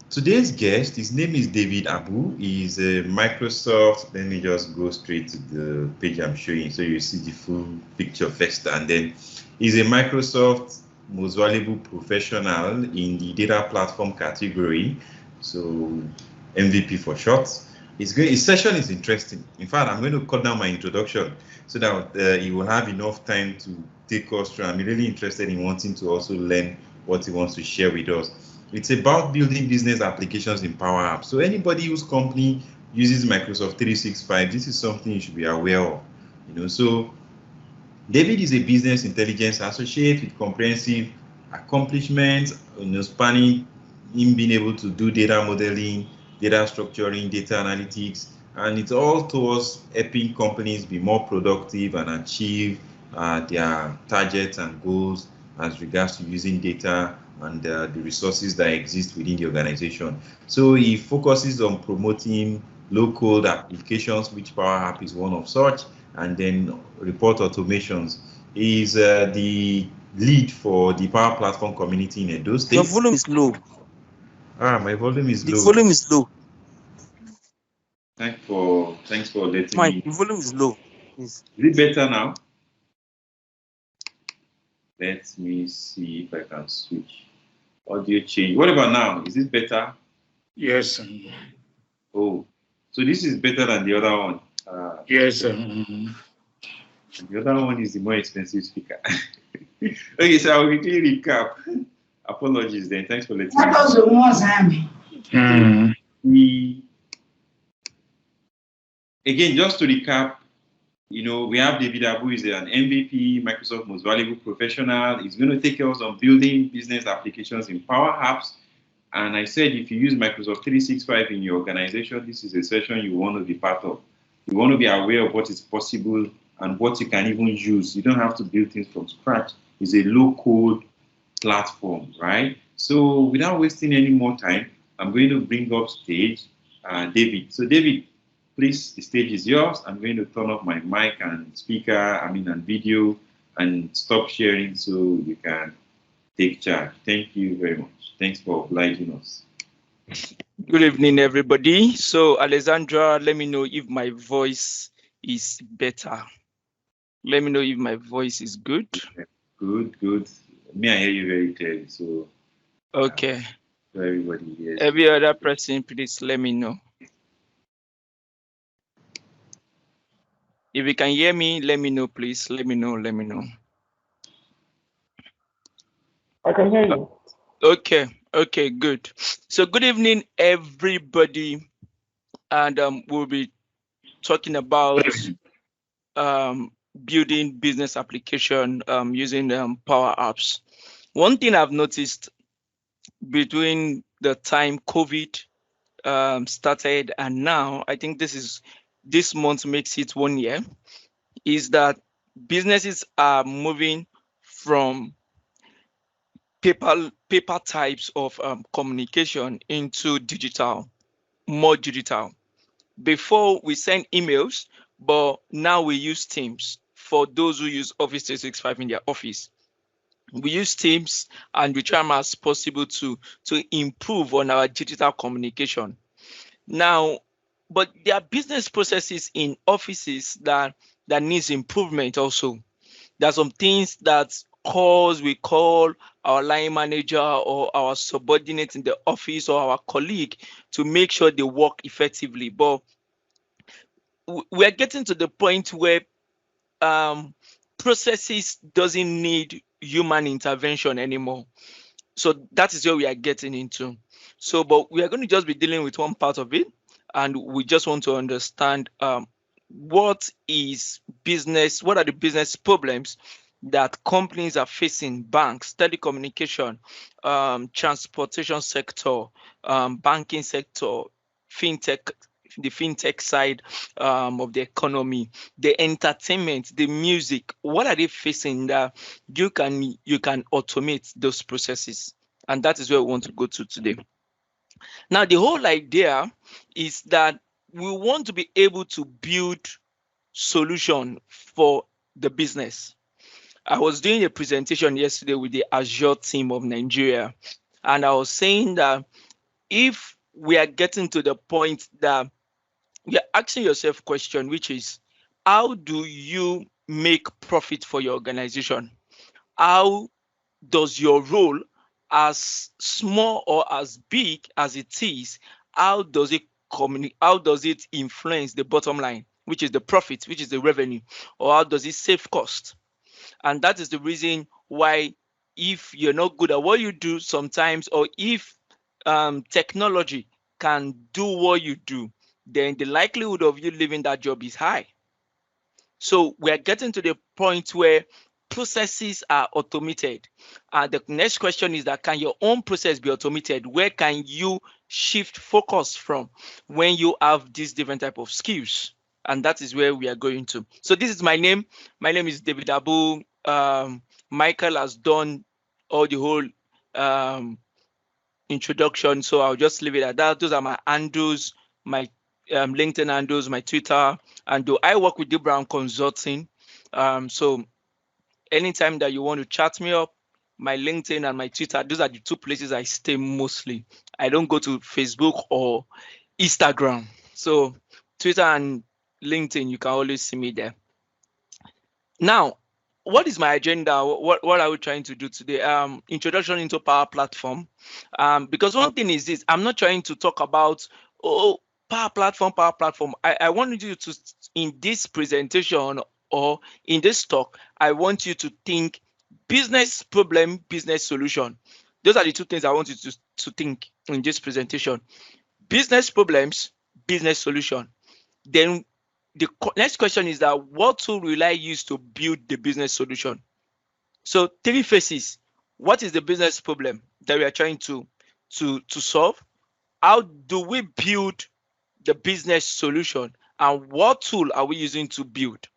Today's guest, his name is David Abu. He's a Microsoft. Let me just go straight to the page I'm showing so you see the full picture first. And then he's a Microsoft most valuable professional in the data platform category. So MVP for short. His session is interesting. In fact, I'm going to cut down my introduction so that he will have enough time to take us through. I'm really interested in wanting to also learn what he wants to share with us. It's about building business applications in Powerapps. So anybody whose company uses Microsoft 365, this is something you should be aware of. So David is a business intelligence associate with comprehensive accomplishments, spanning him being able to do data modeling, data structuring, data analytics, and it's all towards helping companies be more productive and achieve their targets and goals as regards to using data and the resources that exist within the organization. So he focuses on promoting low-code applications, which Powerapps is one of such, and then report automations. He's the lead for the Power Platform community in Edo State. Your volume is low. My volume is low. The volume is low. Thanks for letting me. The volume is low. Is it better now? Let me see if I can switch. Audio change. What about now? Is it better? Yes. Oh, so this is better than the other one. Yes. The other one is the more expensive speaker. Okay, so I will quickly recap. Apologies then. Thanks for letting me. Again, just to recap, we have David Abu, is an MVP, Microsoft most valuable professional. He's going to take us on building business applications in Powerapps. And I said, if you use Microsoft 365 in your organization, this is a session you want to be part of. You want to be aware of what is possible and what you can even use. You don't have to build things from scratch. It's a low-code platform, right? So without wasting any more time, I'm going to bring up stage David. So David, please, the stage is yours. I'm going to turn off my mic and speaker, and video, and stop sharing so you can take charge. Thank you very much. Thanks for obliging us. Good evening, everybody. So, Alessandra, let me know if my voice is better. Let me know if my voice is good. Good. Me, I hear you very clearly. So, okay. So everybody hears. Every other person, please let me know. If you can hear me, let me know, please. Let me know. I can hear you. Okay, good. So good evening, everybody. And we'll be talking about building business application using Powerapps. One thing I've noticed between the time COVID started and now, I think this month makes it 1 year, is that businesses are moving from paper types of communication into digital, more digital. Before we send emails, but now we use Teams for those who use Office 365 in their office. We use Teams and we try as possible to improve on our digital communication. Now, but there are business processes in offices that needs improvement also. There are some things that we call our line manager or our subordinates in the office or our colleague to make sure they work effectively. But we are getting to the point where processes doesn't need human intervention anymore. So that is where we are getting into. So, but we are going to just be dealing with one part of it, and we just want to understand what are the business problems that companies are facing, banks, telecommunication, transportation sector, banking sector, fintech, the fintech side of the economy, the entertainment, the music. What are they facing that you can automate those processes? And that is where we want to go to today. Now, the whole idea is that we want to be able to build solution for the business. I was doing a presentation yesterday with the Azure team of Nigeria, And I was saying that if we are getting to the point that you're asking yourself a question, which is, how do you make profit for your organization? How does your role, as small or as big as it is, how does it how does it influence the bottom line, which is the profit, which is the revenue, or how does it save cost? And that is the reason why, if you're not good at what you do sometimes, or if technology can do what you do, then the likelihood of you leaving that job is high. So we're getting to the point where processes are automated. And the next question is that, can your own process be automated? Where can you shift focus from when you have these different type of skills? And that is where we are going to. So this is my name. My name is David Abu. Michael has done all the whole introduction, so I'll just leave it at that. Those are my handles, my LinkedIn handles, my Twitter, and I work with Brown Consulting. So anytime that you want to chat me up, my LinkedIn and my Twitter, those are the two places I stay mostly. I don't go to Facebook or Instagram. So Twitter and LinkedIn, you can always see me there. Now, what is my agenda? What are we trying to do today? Introduction into Power Platform. Because one thing is this, I'm not trying to talk about, oh, Power Platform. I want you to, in this presentation or in this talk, I want you to think business problem, business solution. Those are the two things I want you to think in this presentation. Business problems, business solution. Then the next question is that, what tool will I use to build the business solution? So three phases. What is the business problem that we are trying to solve? How do we build the business solution? And what tool are we using to build?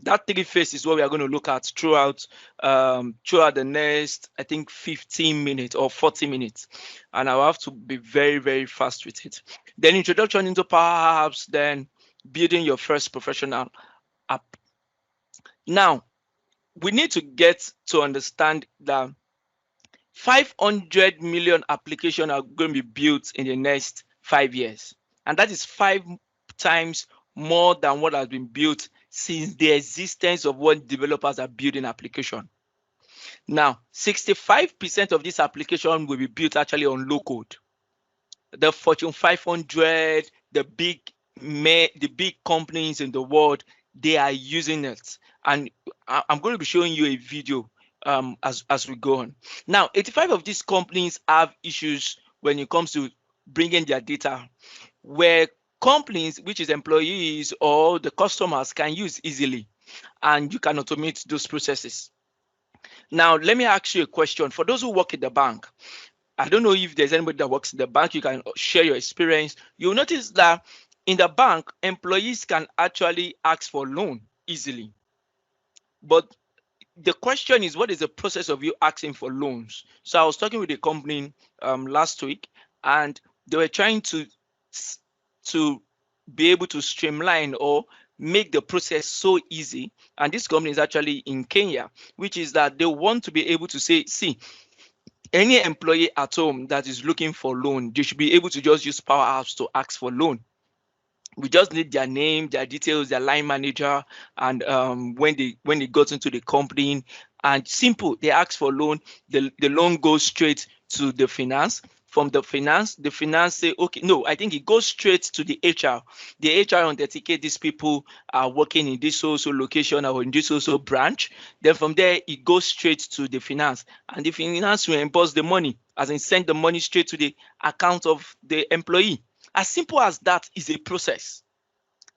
That three phases is what we are going to look at throughout the next, I think, 15 minutes or 40 minutes. And I'll have to be very, very fast with it. Then introduction into Powerapps, then building your first professional app. Now, we need to get to understand that 500 million applications are going to be built in the next 5 years. And that is 5 times more than what has been built since the existence of when developers are building application. Now, 65% of this application will be built actually on low code. The Fortune 500, the big companies in the world, they are using it. And I'm going to be showing you a video as we go on. Now, 85 of these companies have issues when it comes to bringing their data, where companies, which is employees or the customers, can use easily, and you can automate those processes. Now, let me ask you a question. For those who work in the bank, I don't know if there's anybody that works in the bank, you can share your experience. You'll notice that in the bank, employees can actually ask for loan easily. But the question is, what is the process of you asking for loans? So I was talking with a company last week, and they were trying to be able to streamline or make the process so easy. And this company is actually in Kenya, which is that they want to be able to say, see, any employee at home that is looking for loan, they should be able to just use Powerapps to ask for loan. We just need their name, their details, their line manager, and when they got into the company, and simple, they ask for loan. The loan goes straight to the finance. From the finance say, okay, no, I think it goes straight to the HR. The HR authenticate these people are working in this also location or in this also branch. Then from there, it goes straight to the finance, and the finance will reimburse the money, as in send the money straight to the account of the employee. As simple as that is a process.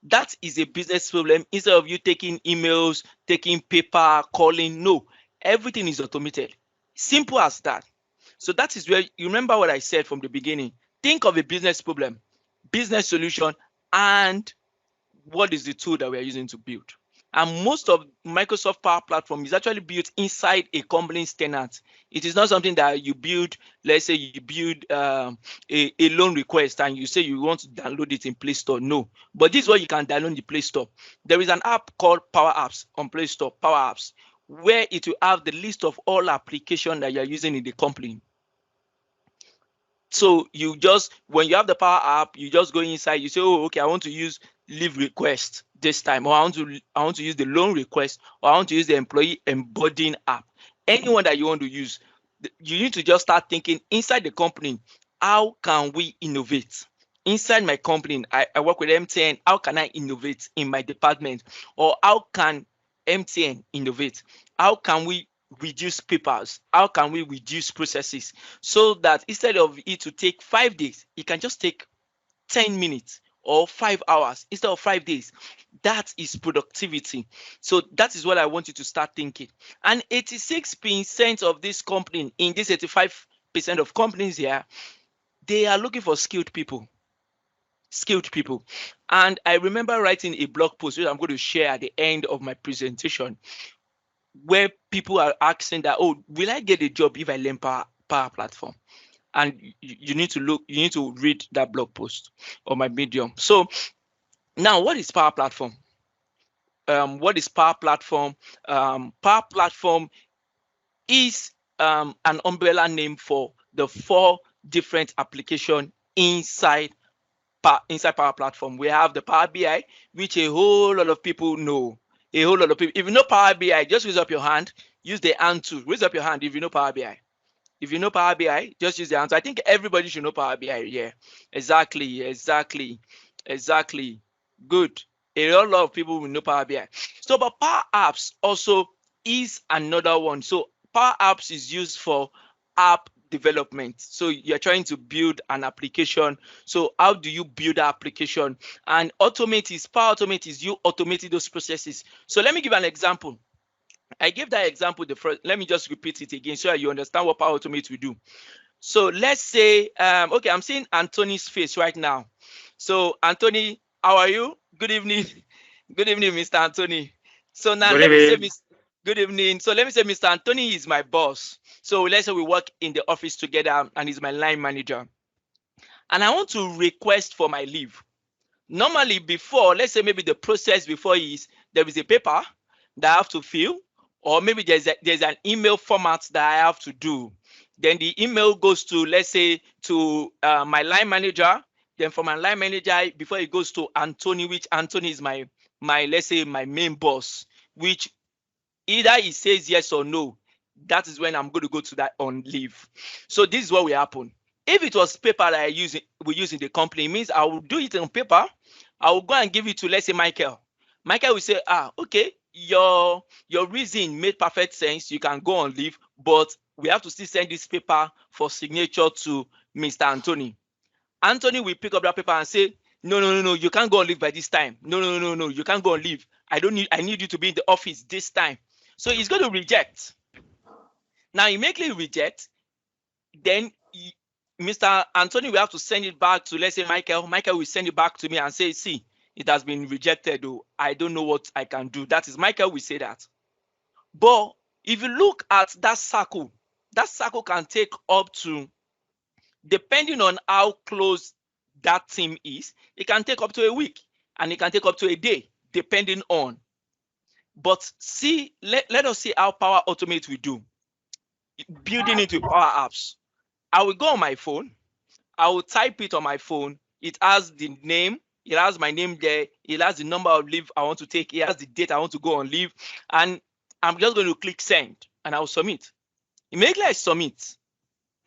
That is a business problem. Instead of you taking emails, taking paper, calling, no, everything is automated. Simple as that. So that is where you remember what I said from the beginning. Think of a business problem, business solution, and what is the tool that we are using to build. And most of Microsoft Power Platform is actually built inside a company's tenant. It is not something that you build, let's say you build a loan request and you say you want to download it in Play Store. No, but this is what you can download in the Play Store. There is an app called Powerapps on Play Store, Powerapps, where it will have the list of all applications that you are using in the company. So you just, when you have the Power App, you just go inside, you say, oh, okay, I want to use leave request this time, or I want to use the loan request, or I want to use the employee onboarding app. Anyone that you want to use, you need to just start thinking inside the company, how can we innovate? Inside my company, I work with MTN, how can I innovate in my department? Or how can MTN innovate? How can we reduce papers? How can we reduce processes so that instead of it to take 5 days, it can just take 10 minutes or 5 hours instead of 5 days? That is productivity. So that is what I want you to start thinking. And 86% of this company, in this 85% of companies here, they are looking for skilled people. And I remember writing a blog post which I'm going to share at the end of my presentation, where people are asking that, oh, will I get a job if I learn Power Platform? And you need to read that blog post on my Medium. So now, what is Power Platform? What is Power Platform? Power Platform is an umbrella name for the 4 different applications inside Power Platform. We have the Power BI, which a whole lot of people know. A whole lot of people. If you know Power BI, just raise up your hand. Use the hand tool. Raise up your hand if you know Power BI. If you know Power BI, just use the hand tool. I think everybody should know Power BI. Yeah, exactly. Good. A lot of people will know Power BI. So, but Power Apps also is another one. So, Power Apps is used for app development. So you're trying to build an application. So how do you build an application? And Power Automate is you automating those processes. So let me give an example. I gave that example the first. Let me just repeat it again so that you understand what Power Automate will do. So let's say, okay, I'm seeing Anthony's face right now. So Anthony, how are you? Good evening. Good evening, Mr. Anthony. So now let me say, good evening. So let me say, Mr. Anthony is my boss. So let's say we work in the office together and he's my line manager. And I want to request for my leave. Normally before, let's say maybe the process before is there is a paper that I have to fill, or maybe there's an email format that I have to do. Then the email goes to, let's say, to my line manager. Then from my line manager, before it goes to Anthony, which Anthony is my let's say my main boss, which either he says yes or no, that is when I'm going to go to that on leave. So this is what will happen. If it was paper that we use in the company, it means I will do it on paper. I will go and give it to, let's say, Michael. Michael will say, okay, your reason made perfect sense. You can go on leave, but we have to still send this paper for signature to Mr. Anthony. Anthony will pick up that paper and say, no, you can't go on leave by this time. No, you can't go on leave. I need you to be in the office this time. So he's going to reject. Now, immediately reject, then Mr. Anthony will have to send it back to, let's say, Michael. Michael will send it back to me and say, see, it has been rejected. Oh, I don't know what I can do. That is, Michael will say that. But if you look at that circle can take up to, depending on how close that team is, it can take up to a week and it can take up to a day, depending on. But see, let us see how Power Automate will do. Building into Power Apps. I will go on my phone. I will type it on my phone. It has the name. It has my name there. It has the number of leave I want to take. It has the date I want to go on leave. And I'm just going to click send and I will submit. Immediately I submit,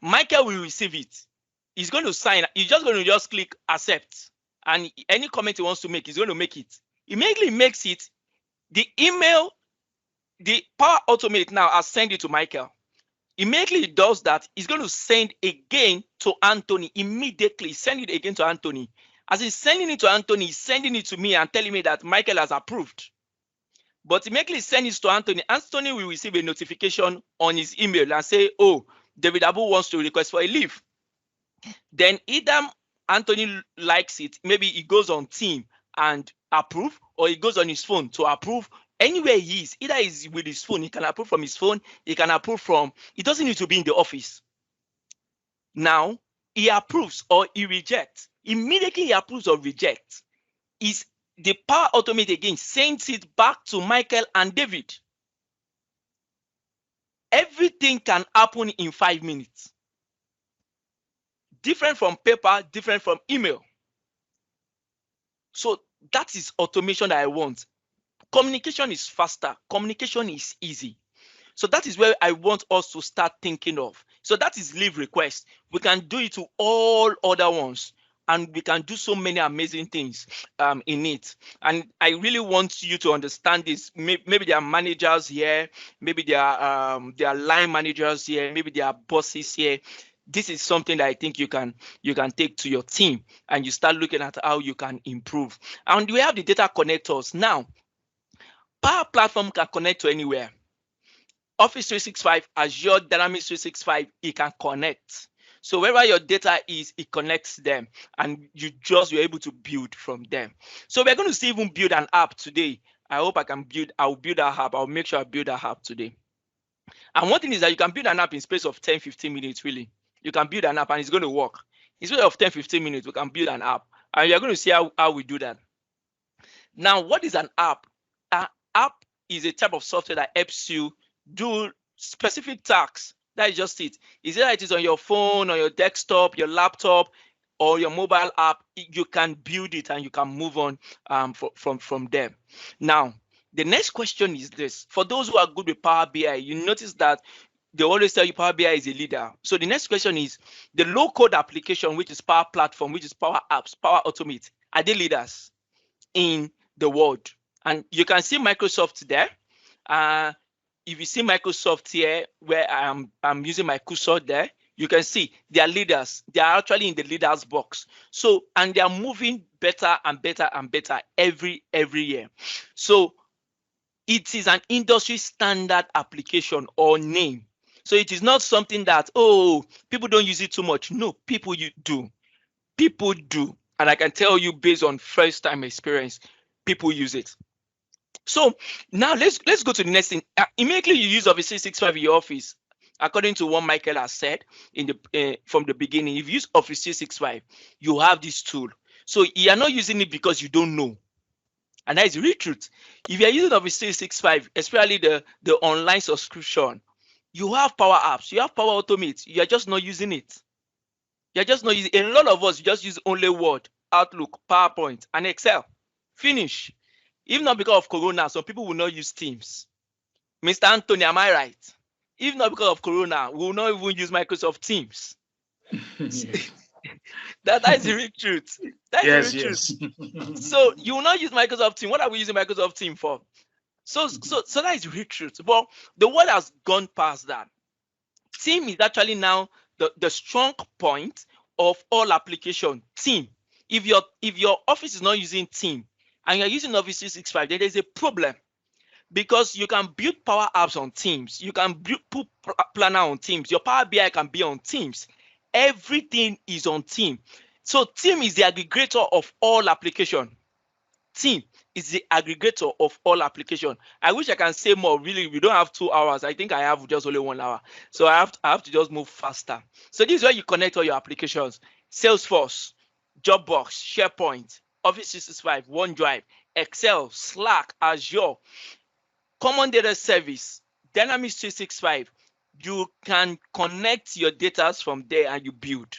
Michael will receive it. He's going to sign. He's just going to click accept. And any comment he wants to make, he's going to make it. Immediately makes it. The email, the Power Automate now has sent it to Michael. Immediately he does that, he's going to send again to Anthony. Immediately send it again to Anthony. As he's sending it to Anthony, he's sending it to me and telling me that Michael has approved. But immediately send it to Anthony. Anthony will receive a notification on his email and say, oh, David Abu wants to request for a leave. Then either Anthony likes it, maybe he goes on team and approve, or he goes on his phone to approve. Anywhere he is, either he's with his phone, he can approve from his phone, he can approve from, he doesn't need to be in the office. Now, he approves or he rejects. Immediately he approves or rejects. Is the Power Automate again sends it back to Michael and David. Everything can happen in 5 minutes. different from paper, different from email. So that is automation that I want. Communication is faster. Communication is easy. So that is where I want us to start thinking of. So that is leave request. We can do it to all other ones, and we can do so many amazing things in it. And I really want you to understand this. Maybe there are managers here, maybe there are line managers here, maybe there are bosses here. This is something that I think you can take to your team, and you start looking at how you can improve. And we have the data connectors now. Power Platform can connect to anywhere. Office 365, Azure Dynamics 365, it can connect. So wherever your data is, it connects them, and you're able to build from them. So we're going to see even build an app today. I hope I'll build that app. I'll make sure I build that app today. And one thing is that you can build an app in space of 10-15 minutes, really. You can build an app and it's going to work. In space of 10-15 minutes, we can build an app. And you're going to see how we do that. Now, what is an app? An app is a type of software that helps you do specific tasks. That is just it. Is it is on your phone, on your desktop, your laptop, or your mobile app? You can build it and you can move on from there. Now, the next question is this. For those who are good with Power BI, you notice that they always tell you Power BI is a leader. So the next question is, the low-code application, which is Power Platform, which is Power Apps, Power Automate, are they leaders in the world? And you can see Microsoft there. If you see Microsoft here, where I'm using my cursor there, you can see they are leaders. They are actually in the leaders box. So, and they are moving better and better and better every year. So it is an industry standard application or name. So it is not something that, oh, people don't use it too much. No, people do. People do. And I can tell you based on first time experience, people use it. So now let's go to the next thing. Immediately you use Office 365 in your office, according to what Michael has said from the beginning. If you use Office 365, you have this tool. So you are not using it because you don't know. And that is the real truth. If you are using Office 365, especially the online subscription, you have Power Apps, you have Power Automate, you are just not using it. You're just not using it. A lot of us just use only Word, Outlook, PowerPoint, and Excel. Finish. If not because of Corona, some people will not use Teams. Mr. Anthony, am I right? If not because of Corona, we will not even use Microsoft Teams. That is the real truth. That's the real truth. So you will not use Microsoft Teams. What are we using Microsoft Teams for? So that is the real truth. But the world has gone past that. Team is actually now the strong point of all application. Team. If your office is not using Team, and you're using Office 365, then there's a problem, because you can build Power Apps on Teams. You can put Planner on Teams. Your Power BI can be on Teams. Everything is on Team. So Team is the aggregator of all application. Team is the aggregator of all application. I wish I can say more. Really, we don't have 2 hours. I think I have just only 1 hour. So I have to just move faster. So this is where you connect all your applications: Salesforce, Dropbox, SharePoint, Office 365, OneDrive, Excel, Slack, Azure, Common Data Service, Dynamics 365. You can connect your data from there and you build.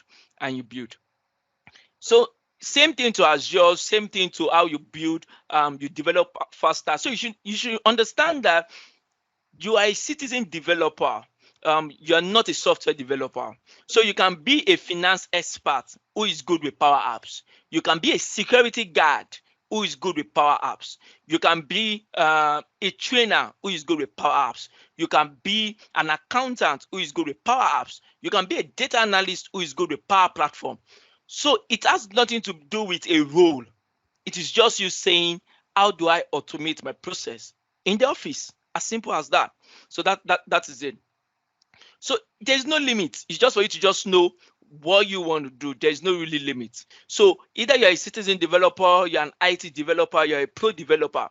So same thing to Azure, same thing to how you build, you develop faster. So you should understand that you are a citizen developer. You are not a software developer. So you can be a finance expert who is good with Power Apps. You can be a security guard who is good with Power Apps. You can be a trainer who is good with Power Apps. You can be an accountant who is good with Power Apps. You can be a data analyst who is good with Power Platform. So it has nothing to do with a role. It is just you saying, how do I automate my process in the office? As simple as that. So that is it. So there's no limit. It's just for you to just know what you want to do. There's no really limit. So either you're a citizen developer, you're an IT developer, you're a pro developer.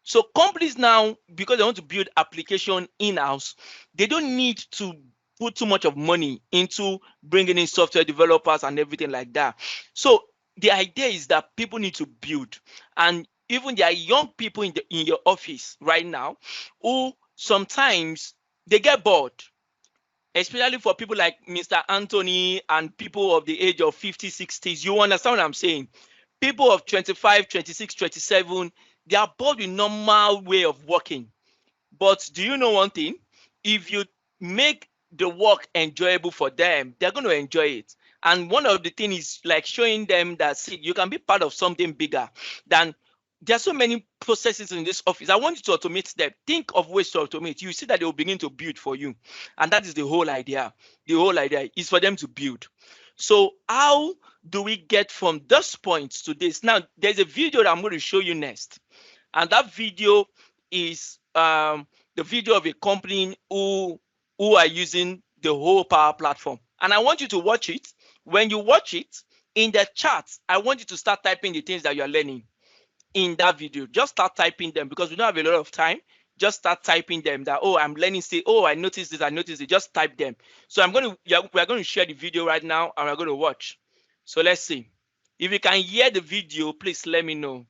So companies now, because they want to build application in-house, they don't need to put too much of money into bringing in software developers and everything like that. So the idea is that people need to build, and even there are young people in your office right now who sometimes they get bored. especially for people like Mr. Anthony and people of the age of 50, 60s. You understand what I'm saying? People of 25, 26, 27, they are bored with normal way of working. But do you know one thing? If you make the work enjoyable for them, they're going to enjoy it. And one of the things is like showing them that, see, you can be part of something bigger than. There are so many processes in this office. I want you to automate them. Think of ways to automate. You see that they will begin to build for you. And that is the whole idea. The whole idea is for them to build. So how do we get from this point to this? Now, there's a video that I'm going to show you next. And that video is the video of a company who are using the whole Power Platform. And I want you to watch it. When you watch it, in the chat, I want you to start typing the things that you are learning in that video. Just start typing them because we don't have a lot of time. Just start typing them that, oh, I'm learning, say, oh, I noticed this, I noticed it. Just type them. So we're going to share the video right now and we're going to watch. So let's see. If you can hear the video, please let me know.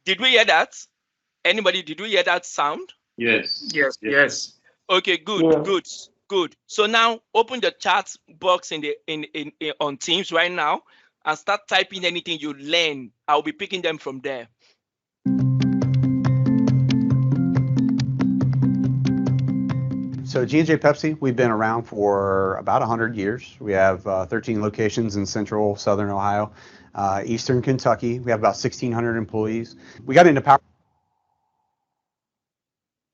Did we hear that? Anybody, did we hear that sound? Yes. Yes. Okay, good, Yeah. good. So now open the chat box on Teams right now and start typing anything you learn. I'll be picking them from there. So G&J Pepsi, we've been around for about 100 years. We have 13 locations in central, southern Ohio, eastern Kentucky. We have about 1,600 employees. We got into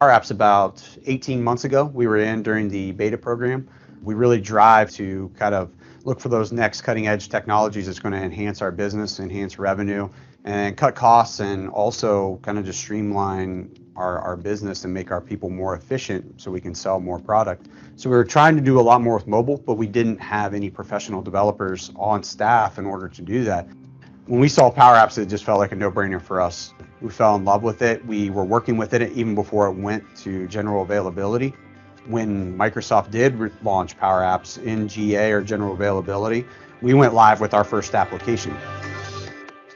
Powerapps about 18 months ago. We were in during the beta program. We really drive to kind of look for those next cutting edge technologies that's going to enhance our business, enhance revenue, and cut costs, and also kind of just streamline our business and make our people more efficient so we can sell more product. So we were trying to do a lot more with mobile, but we didn't have any professional developers on staff in order to do that. When we saw Powerapps, it just felt like a no-brainer for us. We fell in love with it. We were working with it even before it went to general availability. When Microsoft did launch Powerapps in GA or general availability, we went live with our first application.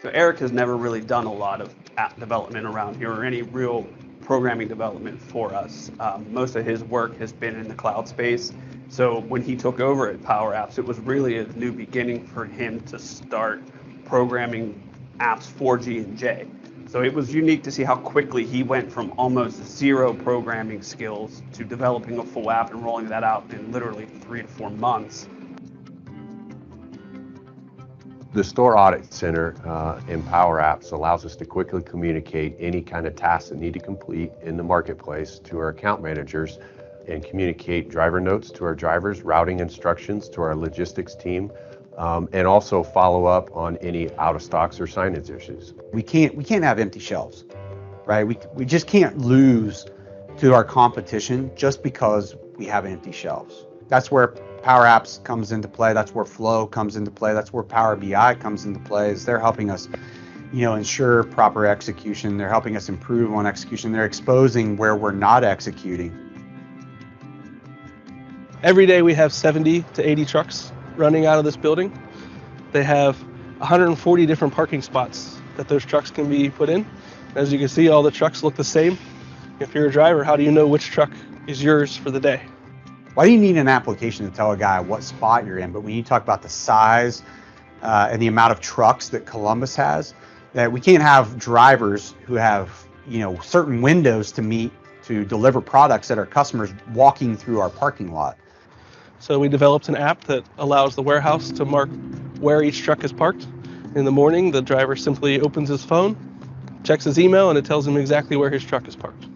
So Eric has never really done a lot of app development around here or any real programming development for us. Most of his work has been in the cloud space. So when he took over at Powerapps, it was really a new beginning for him to start programming apps for G&J. So it was unique to see how quickly he went from almost zero programming skills to developing a full app and rolling that out in literally 3 to 4 months. The Store Audit Center in Powerapps allows us to quickly communicate any kind of tasks that need to complete in the marketplace to our account managers and communicate driver notes to our drivers, routing instructions to our logistics team, and also follow up on any out of stocks or signage issues. We can't have empty shelves, right? We just can't lose to our competition just because we have empty shelves. That's where Powerapps comes into play. That's where Flow comes into play. That's where Power BI comes into play. Is they're helping us, ensure proper execution. They're helping us improve on execution. They're exposing where we're not executing. Every day we have 70 to 80 trucks running out of this building. They have 140 different parking spots that those trucks can be put in. As you can see, all the trucks look the same. If you're a driver, how do you know which truck is yours for the day? Why do you need an application to tell a guy what spot you're in? But when you talk about the size and the amount of trucks that Columbus has, that we can't have drivers who have, certain windows to meet to deliver products that our customers walking through our parking lot. So we developed an app that allows the warehouse to mark where each truck is parked. In the morning, the driver simply opens his phone, checks his email, and it tells him exactly where his truck is parked.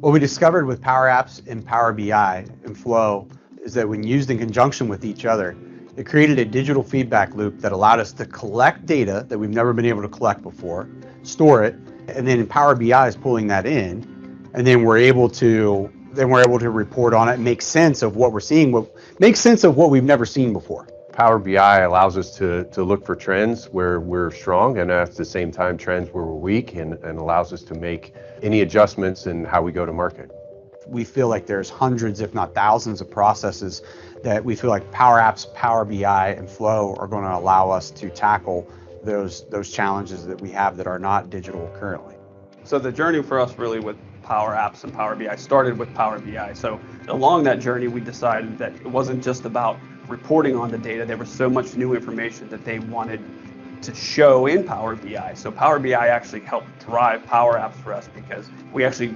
What we discovered with Powerapps and Power BI and Flow is that when used in conjunction with each other, it created a digital feedback loop that allowed us to collect data that we've never been able to collect before, store it, and then Power BI is pulling that in, and then we're able to report on it, make sense of what we're seeing, make sense of what we've never seen before. Power BI allows us to look for trends where we're strong and at the same time trends where we're weak, and allows us to make any adjustments in how we go to market. We feel like there's hundreds, if not thousands, of processes that we feel like Powerapps, Power BI, and Flow are going to allow us to tackle those challenges that we have that are not digital currently. So the journey for us really with Power Apps and Power BI started with Power BI. So along that journey, we decided that it wasn't just about reporting on the data. There was so much new information that they wanted to show in Power BI. So Power BI actually helped drive Power Apps for us because we actually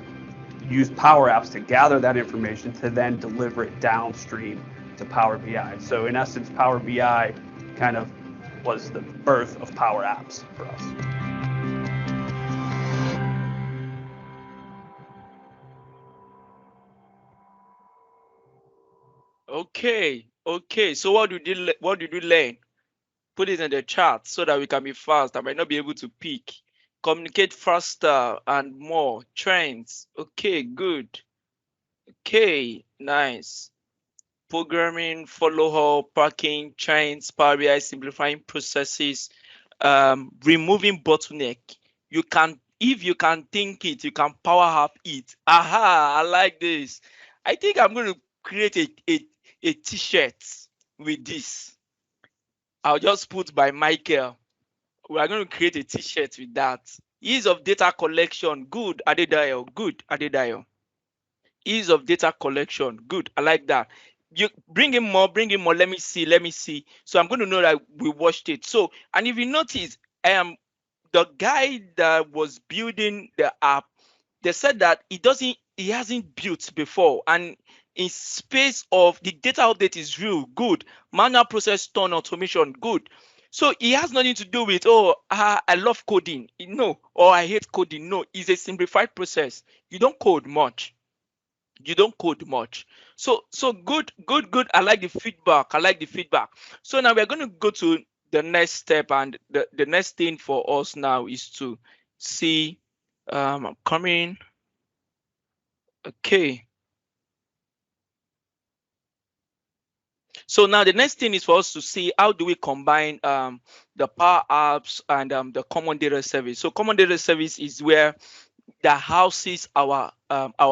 used Power Apps to gather that information to then deliver it downstream to Power BI. So in essence, Power BI kind of was the birth of Power Apps for us. Okay. So what did you learn? Put it in the chat so that we can be fast. I might not be able to pick. Communicate faster and more. Trends. Okay, good. Okay, nice. Programming, follow-up, parking, trends, Power BI, simplifying processes, removing bottleneck. If you can think it, you can power up it. Aha, I like this. I think I'm going to create a t-shirt with this. I'll just put by Michael. We are going to create a t-shirt with that. Ease of data collection. Good, Adedayo. Good, Adedayo. Ease of data collection. Good, I like that. You bring in more. Let me see. So I'm going to know that we watched it. So, and if you notice, the guy that was building the app, they said that he hasn't built before, and in space of the data update is real good, manual process turn automation good. So it has nothing to do with I love coding, no, or I hate coding. No, it's a simplified process. You don't code much. So good. I like the feedback. So now we're going to go to the next step, and the next thing for us now is to see. I'm coming. Okay. So now the next thing is for us to see how do we combine the Power Apps and the Common Data Service. So Common Data Service is where that houses our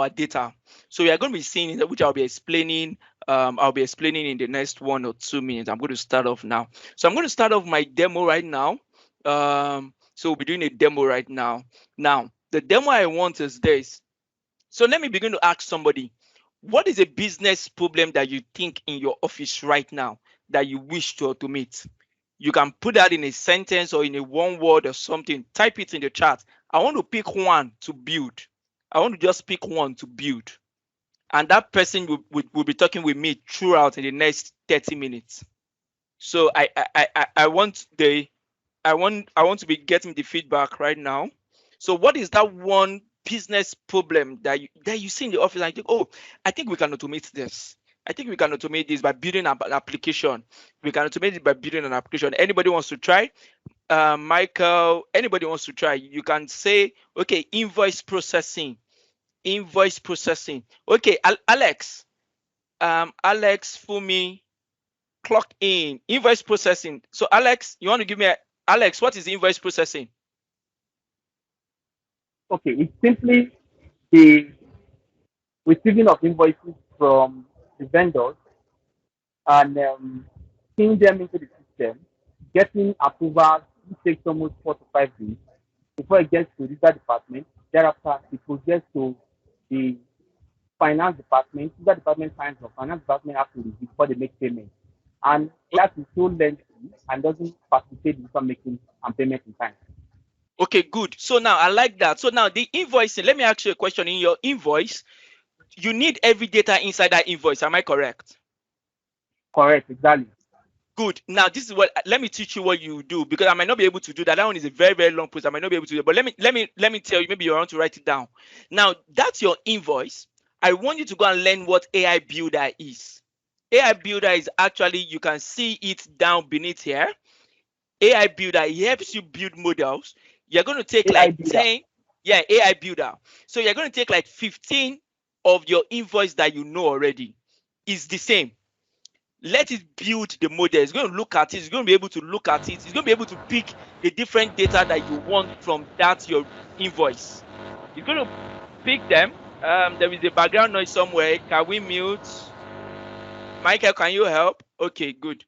data. So we are going to be seeing it, which I'll be explaining. I'll be explaining in the next 1 or 2 minutes. I'm going to start off now. So I'm going to start off my demo right now. So we'll be doing a demo right now. Now the demo I want is this. So let me begin to ask somebody, what is a business problem that you think in your office right now that you wish to automate? You can put that in a sentence or in a one word or something. Type it in the chat. I want to pick one to build. I want to just pick one to build. And that person will be talking with me throughout in the next 30 minutes. So I want to be getting the feedback right now. So what is that one business problem that you see in the office and you think, oh, I think we can automate this. I think we can automate this by building an application. We can automate it by building an application. Anybody wants to try? Michael, anybody wants to try? You can say, okay, invoice processing. Okay, Alex, Fumi, clock in. Invoice processing. So Alex, you want to give me Alex, what is invoice processing? Okay, it's simply the receiving of invoices from the vendors and seeing them into the system, getting approvals, it takes almost 4 to 5 days before it gets to the legal department. Thereafter, it will get to the finance department. Legal department signs off. Finance department has to review before they make payment. And that is so lengthy and doesn't facilitate the making and payment in time. Okay, good. So now I like that. So now the invoicing, let me ask you a question. In your invoice, you need every data inside that invoice. Am I correct? Correct, exactly. Good. Now this is what, let me teach you what you do, because I might not be able to do that. That one is a very, very long process. I might not be able to do it, but let me tell you, maybe you want to write it down. Now that's your invoice. I want you to go and learn what AI Builder is. AI Builder is actually, you can see it down beneath here. AI Builder, it helps you build models. You're going to take AI like Builder. 10, yeah, AI Builder. So you're going to take like 15 of your invoice that you know already. It's the same. Let it build the model. It's going to look at it. It's going to be able to look at it. It's going to be able to pick the different data that you want from that your invoice. It's going to pick them. There is a background noise somewhere. Can we mute? Michael, can you help? Okay, good.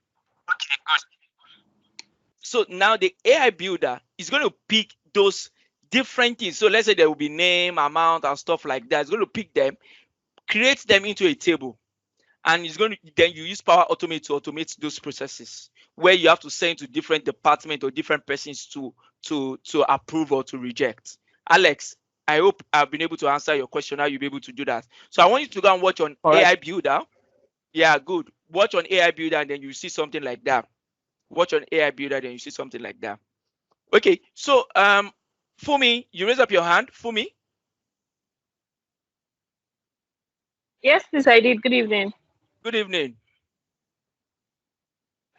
So now the AI builder is going to pick those different things. So let's say there will be name, amount, and stuff like that. It's going to pick them, create them into a table, and it's going to then you use Power Automate to automate those processes where you have to send to different departments or different persons to approve or to reject. Alex, I hope I've been able to answer your question. How you'll be able to do that. So I want you to go and watch on AI Builder. Yeah, good. Watch on AI Builder, and then you see something like that. Watch on AI Builder, then you see something like that. Okay, so Fumi, you raise up your hand. Fumi. Yes, please, I did. Good evening. Good evening.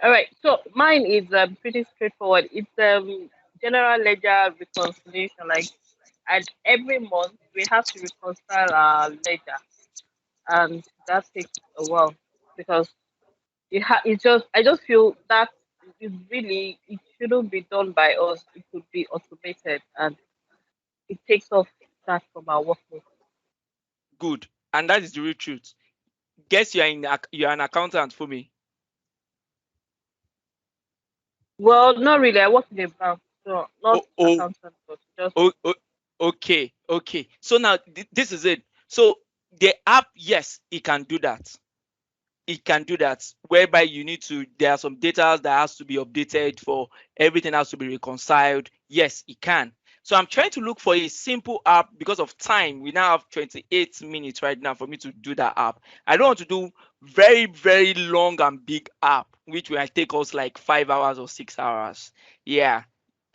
All right, so mine is pretty straightforward. It's general ledger reconciliation. Like, and every month we have to reconcile our ledger, and that takes a while because it's just I just feel that is really it shouldn't be done by us. It could be automated, and it takes off that from our workload. Good, and that is the real truth. Guess you're an accountant, Fumi. Well, not really. I work in a bank, so not accountant, but just. Okay. So now this is it. So the app, yes, it can do that. It can do that, whereby there are some data that has to be updated for everything has to be reconciled. Yes, it can. So I'm trying to look for a simple app because of time. We now have 28 minutes right now for me to do that app. I don't want to do very, very long and big app, which will take us like 5 hours or 6 hours. Yeah.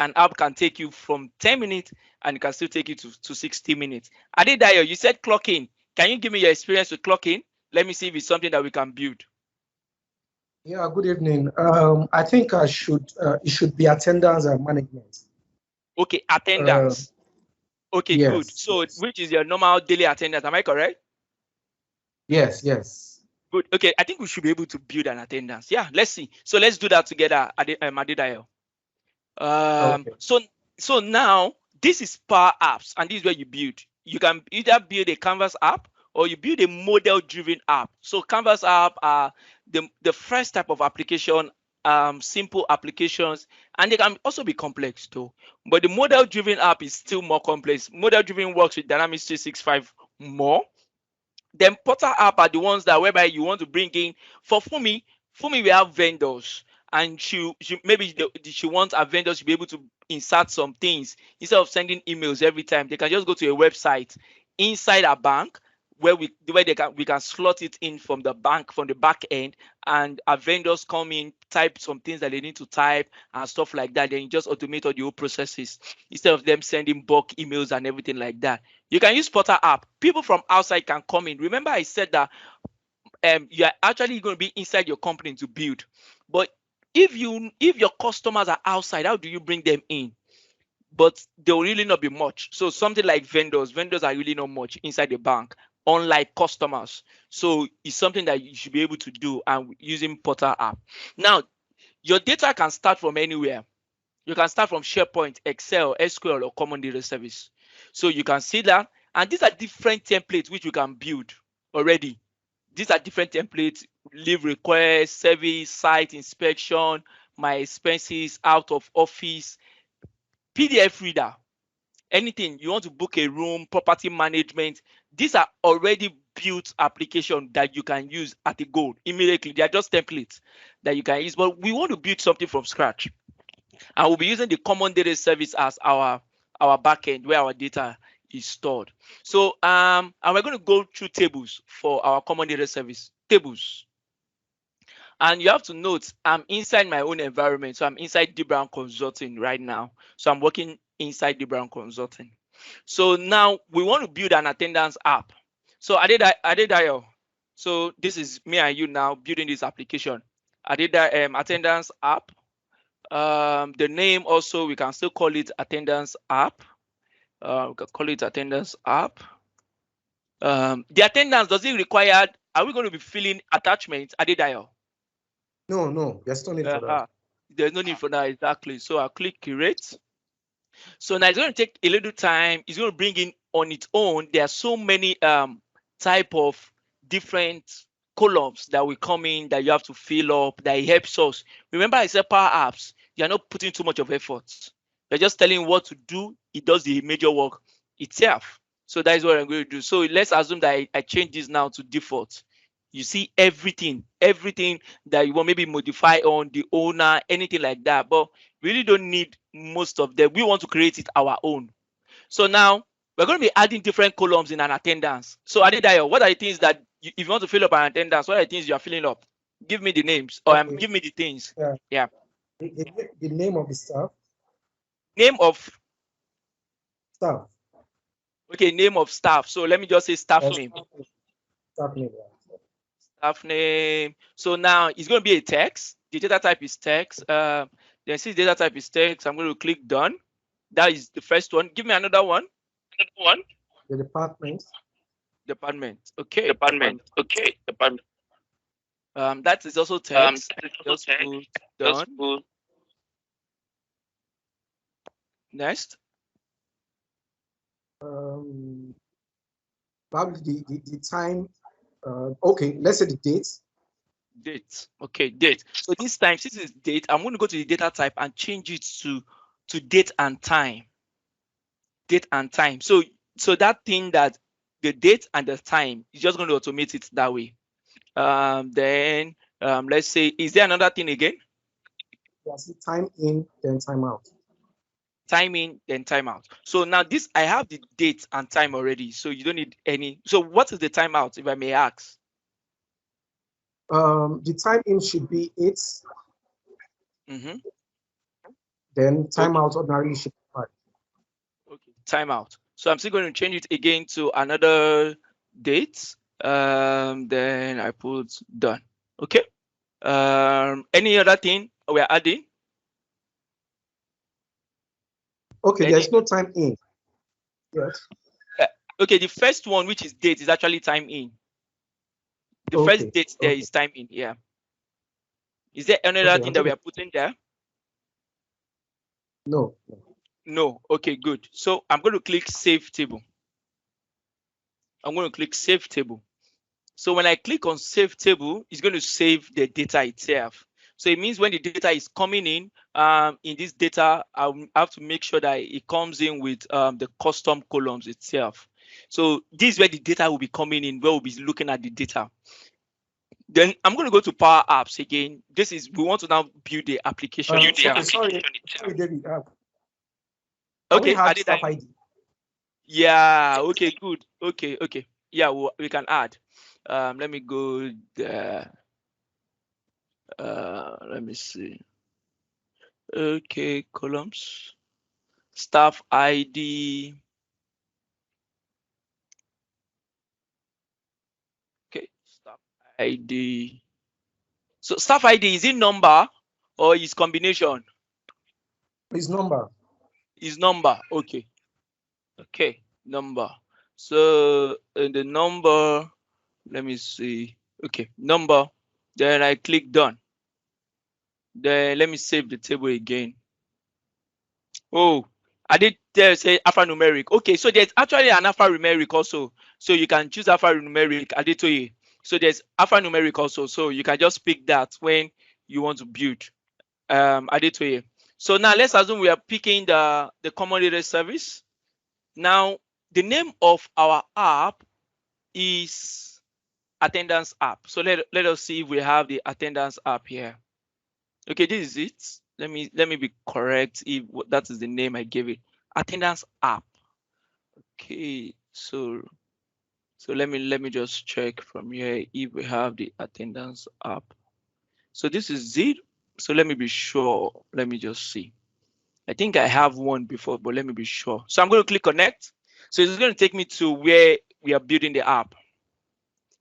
An app can take you from 10 minutes and it can still take you to 60 minutes. Adedayo, you said clock in. Can you give me your experience with clock in? Let me see if it's something that we can build. Yeah, good evening. I think it should be attendance and management. Okay, attendance. Okay, yes, good. So yes. Which is your normal daily attendance? Am I correct? Yes. Good. Okay, I think we should be able to build an attendance. Yeah, let's see. So let's do that together, Adedayo. Okay. So now this is Powerapps, and this is where you build. You can either build a Canvas app or you build a model-driven app. So Canvas app are the first type of application, simple applications, and they can also be complex too. But the model-driven app is still more complex. Model-driven works with Dynamics 365 more. Then Portal app are the ones that whereby you want to bring in. For Fumi, we have vendors, and she wants our vendors to be able to insert some things instead of sending emails every time. They can just go to a website inside a bank where we can slot it in from the bank, from the back end, and our vendors come in, type some things that they need to type and stuff like that. Then you just automate all the whole processes instead of them sending bulk emails and everything like that. You can use Portal app. People from outside can come in. Remember I said that you are actually going to be inside your company to build. But if your customers are outside, how do you bring them in? But there will really not be much. So something like vendors are really not much inside the bank, unlike customers. So it's something that you should be able to do and using Portal app. Now, your data can start from anywhere. You can start from SharePoint, Excel, SQL, or Common Data Service. So you can see that. And these are different templates which you can build already. These are different templates: leave request, service, site inspection, my expenses, out of office, PDF reader, anything you want to book a room, property management. These are already built applications that you can use at a go immediately. They are just templates that you can use, but we want to build something from scratch. And we'll be using the Common Data Service as our backend where our data is stored. So and we're going to go through tables for our Common Data Service. Tables. And you have to note, I'm inside my own environment. So I'm inside D Brown Consulting right now. So I'm working inside D Brown Consulting. So now we want to build an attendance app. So Adedayo, so this is me and you now building this application. Attendance app. The name also, we can still call it attendance app. We can call it attendance app. The attendance, does it require, are we going to be filling attachments, Adedayo? No, there's no need for that. There's no need for that, exactly. So I'll click create. So now it's going to take a little time. It's going to bring in on its own. There are so many type of different columns that will come in that you have to fill up, that it helps us. Remember I said Powerapps, you're not putting too much of effort. You're just telling him what to do. It does the major work itself. So that is what I'm going to do. So let's assume that I change this now to default. You see everything that you want, maybe modify on the owner, anything like that. But we really don't need most of them. We want to create it our own. So now we're going to be adding different columns in an attendance. So Adedayo, what are the things that if you want to fill up an attendance, what are the things you are filling up? Give me the names, or Okay. give me the things. Yeah. The name of the staff. Name of Staff. Okay, name of staff. So let me just say staff name. Staff name. Staff name. So now it's going to be a text. The data type is text. Then since data type is text, I'm going to click done. That is the first one. Give me another one. The department. Department. Okay. Department. Okay. Department. That is also text. Just put done. Next. Probably the time. Okay, let's say the dates. Date. Okay, date. So this time, since it's date, I'm going to go to the data type and change it to date and time. Date and time. So that thing that the date and the time is just going to automate it that way. Then let's say, is there another thing again? Yes, time in, then time out. Time in, then time out. So now this, I have the date and time already. So you don't need any. So what is the time out, if I may ask? The time in should be 8. Mm-hmm. Then time out ordinarily should be 5. Okay, time out. So I'm still going to change it again to another date. Then I put done. Okay. Any other thing we're adding? Okay, there's no time in. Yes. Okay, the first one, which is date, is actually time in. The first date there is time in. Yeah. Is there another thing that we are putting there? No. No. Okay, good. So I'm going to click Save Table. I'm going to click Save Table. So when I click on Save Table, it's going to save the data itself. So it means when the data is coming in this data, I have to make sure that it comes in with the custom columns itself. So this is where the data will be coming in, where we'll be looking at the data. Then I'm going to go to Powerapps again. This is, we want to now build the application. Sorry, David. Okay, I did that. Yeah, okay, good. Okay. Yeah, we can add. Let me go there. Let me see. Okay, columns. Staff ID. Okay, staff ID. So staff ID, is it number or is combination? It's number. Is number. Okay. Okay, number. So the number, let me see. Okay, number. Then I click done. Then let me save the table again. Oh, I did say alphanumeric. Okay, so there's actually an alphanumeric also. So you can choose alphanumeric. I did tell you. So there's alphanumeric also. So you can just pick that when you want to build. I did tell you. So now let's assume we are picking the common data service. Now the name of our app is attendance app. So let us see if we have the attendance app here. Okay, this is it. Let me be correct if that is the name I gave it. Attendance app. Okay, so let me just check from here if we have the attendance app. So this is it. So let me be sure. Let me just see. I think I have one before, but let me be sure. So I'm going to click connect. So it's going to take me to where we are building the app.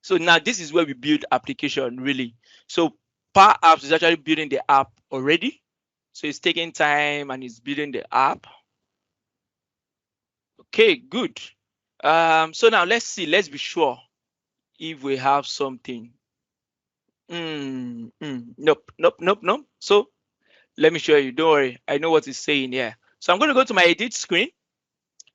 So now this is where we build application really. So Powerapps is actually building the app already. So it's taking time and it's building the app. Okay, good. So now let's see, let's be sure if we have something. Nope. So let me show you, don't worry. I know what it's saying here. So I'm going to go to my edit screen.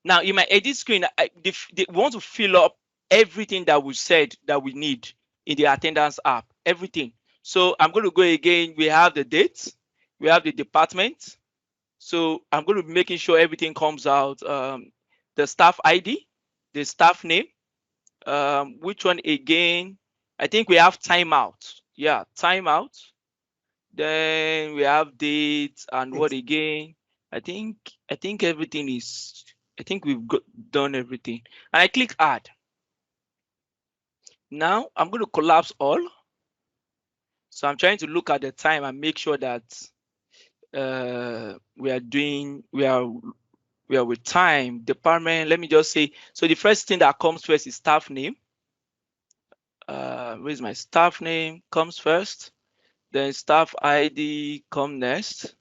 Now in my edit screen, we want to fill up everything that we said that we need in the attendance app, everything. So I'm going to go again. We have the dates. we have the department. So I'm going to be making sure everything comes out. The staff ID, the staff name, which one again? I think we have timeout. Yeah, timeout. Then we have date and what again? I think everything is. I think we've done everything. And I click add. Now I'm going to collapse all. So I'm trying to look at the time and make sure that we are with time. Department, let me just say, so the first thing that comes first is staff name. Where's my staff name? Comes first. Then staff ID come next.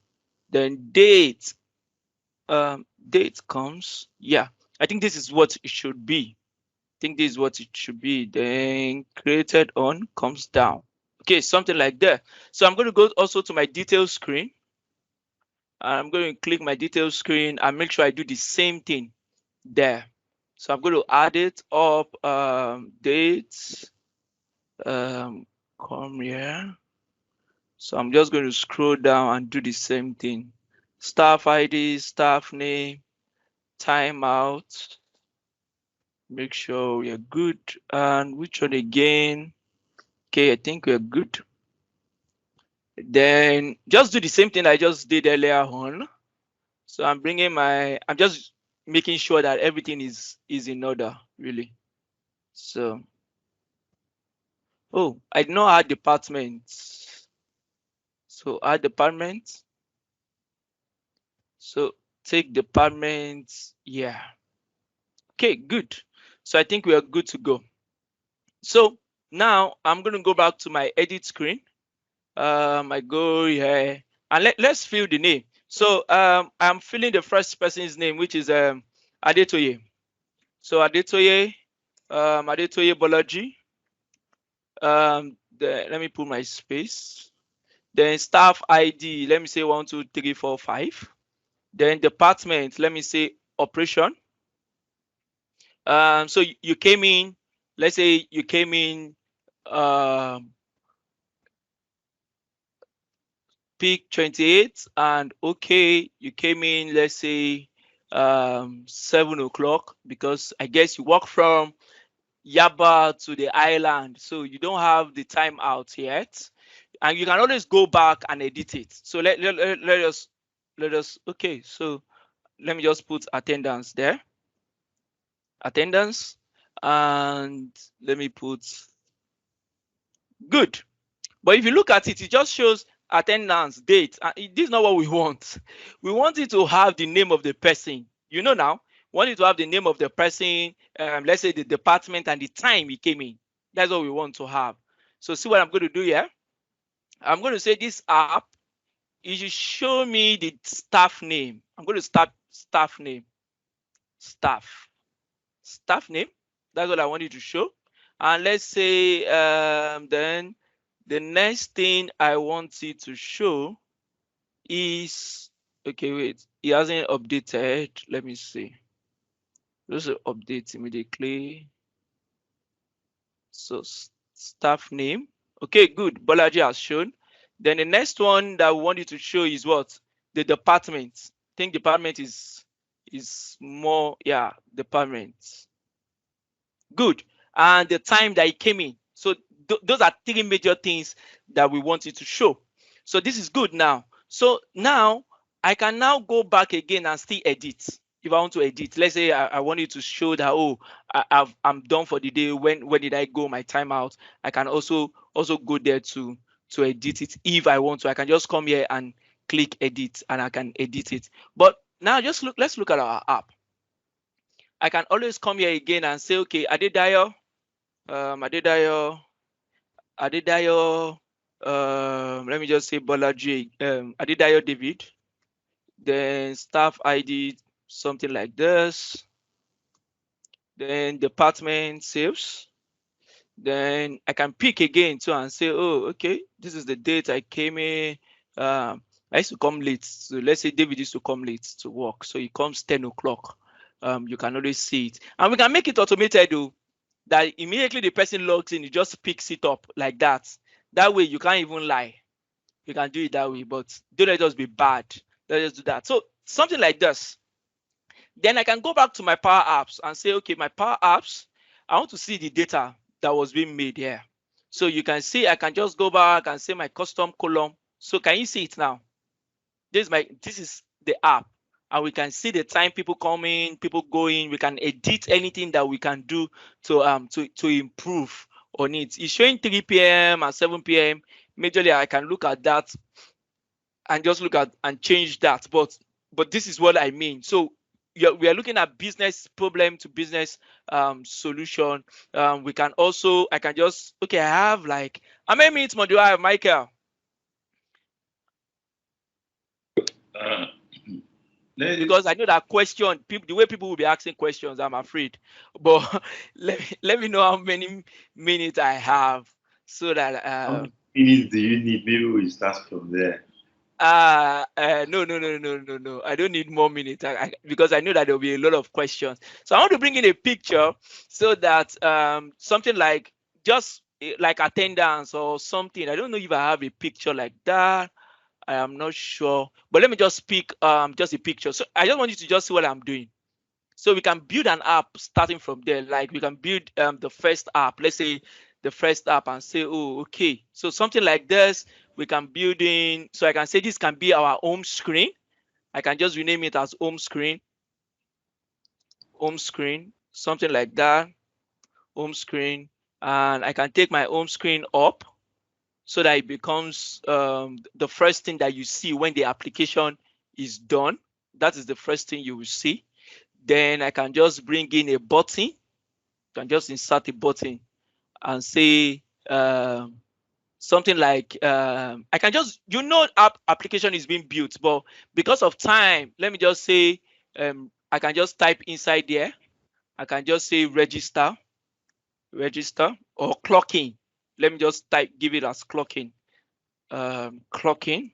Then date. Date comes. Yeah, I think this is what it should be. Then created on comes down. Okay, something like that. So I'm going to go also to my details screen. I'm going to click my details screen and make sure I do the same thing there. So I'm going to add it up, dates, come here. So I'm just going to scroll down and do the same thing. Staff ID, staff name, timeout. Make sure we are good. And which one again? Okay, I think we're good. Then just do the same thing I just did earlier on. So I'm just making sure that everything is in order, really. So, oh, I did not add departments. So add departments. So take departments, yeah. Okay, good. So I think we are good to go. So now I'm going to go back to my edit screen. I go here and let's fill the name. So I'm filling the first person's name, which is Adetoye. So Adetoye, Adetoye Bolaji. Let me put my space. Then staff ID, let me say 1, 2, 3, 4, 5. Then department, let me say operation. So you came in, let's say you came in peak 28 and okay, you came in, let's say 7 o'clock, because I guess you walk from Yaba to the island, so you don't have the time out yet, and you can always go back and edit it. So let us okay, so let me just put attendance there, attendance, and let me put good. But if you look at it, it just shows attendance, date. This is not what we want. We want it to have the name of the person. You know now, we want it to have the name of the person, let's say the department and the time he came in. That's what we want to have. So see what I'm going to do here. I'm going to say this app, it should show me the staff name. I'm going to start staff name, staff name. That's what I want you to show. And let's say then the next thing I want it to show is, okay, wait, it hasn't updated. Let me see. Just update immediately. So staff name. Okay, good. Bolaji has shown. Then the next one that we want you to show is what? The department. I think department is more, yeah, department. Good. And the time that it came in. So those are 3 major things that we want you to show. So this is good now. So now I can now go back again and still edit. If I want to edit, let's say I want you to show that, oh, I'm done for the day. When did I go my timeout? I can also go there to edit it. If I want to, I can just come here and click edit and I can edit it. But now let's look at our app. I can always come here again and say, okay, Adedayo, let me just say Bolaji, Adedayo David, then staff ID, something like this, then department sales, then I can pick again too and say, oh, okay, this is the date I came in. I used to come late, so let's say David used to come late to work, so he comes 10 o'clock. You can always see it, and we can make it automated though, that immediately the person logs in, he just picks it up like that. That way you can't even lie. We can do it that way, but don't let us be bad. Let us do that. So something like this. Then I can go back to my Power Apps and say, okay, my Power Apps, I want to see the data that was being made here. So you can see, I can just go back and say my custom column. So can you see it now? This is the app, and we can see the time people coming, people going. We can edit anything that we can do to improve on it. It's showing 3 p.m. and 7 p.m. Majorly, I can look at that and just look at and change that. But this is what I mean. So we are looking at business problem to business solution. We can also, I can just, okay, I have like, how many minutes more do I have, Michael? Because I know that question, the way people will be asking questions, I'm afraid. But let me know how many minutes I have, so that how many minutes do you need? Maybe we start from there. No. I don't need more minutes because I know that there'll be a lot of questions. So I want to bring in a picture so that something like just like attendance or something. I don't know if I have a picture like that. I am not sure, but let me just pick just a picture. So I just want you to just see what I'm doing. So we can build an app starting from there. Like we can build the first app. Let's say the first app and say, oh, okay. So something like this, we can build in. So I can say this can be our home screen. I can just rename it as home screen, something like that, home screen. And I can take my home screen up so that it becomes the first thing that you see when the application is done. That is the first thing you will see. Then I can just bring in a button. I can just insert a button and say something like, I can just, application is being built, but because of time, let me just say, I can just type inside there. I can just say register or clocking. Let me just give it as clocking. Clocking.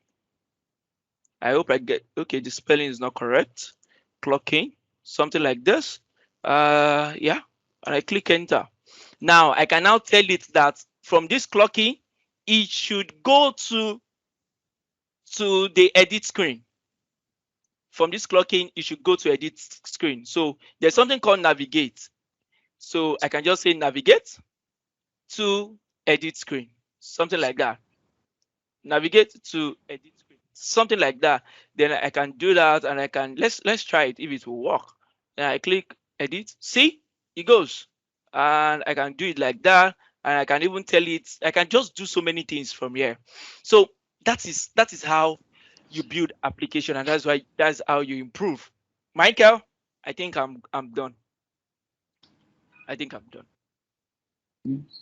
I hope I get, okay, the spelling is not correct. Clocking, something like this. Yeah, and I click enter. Now I can now tell it that from this clocking, it should go to the edit screen. From this clocking, it should go to edit screen. So there's something called navigate. So I can just say navigate to edit screen, something like that. Navigate to edit screen, something like that. Then I can do that, and I can let's try it if it will work. And I click edit. See, it goes, and I can do it like that. And I can even tell it. I can just do so many things from here. So that is how you build application, and that's how you improve. Michael, I think I'm done. I think I'm done.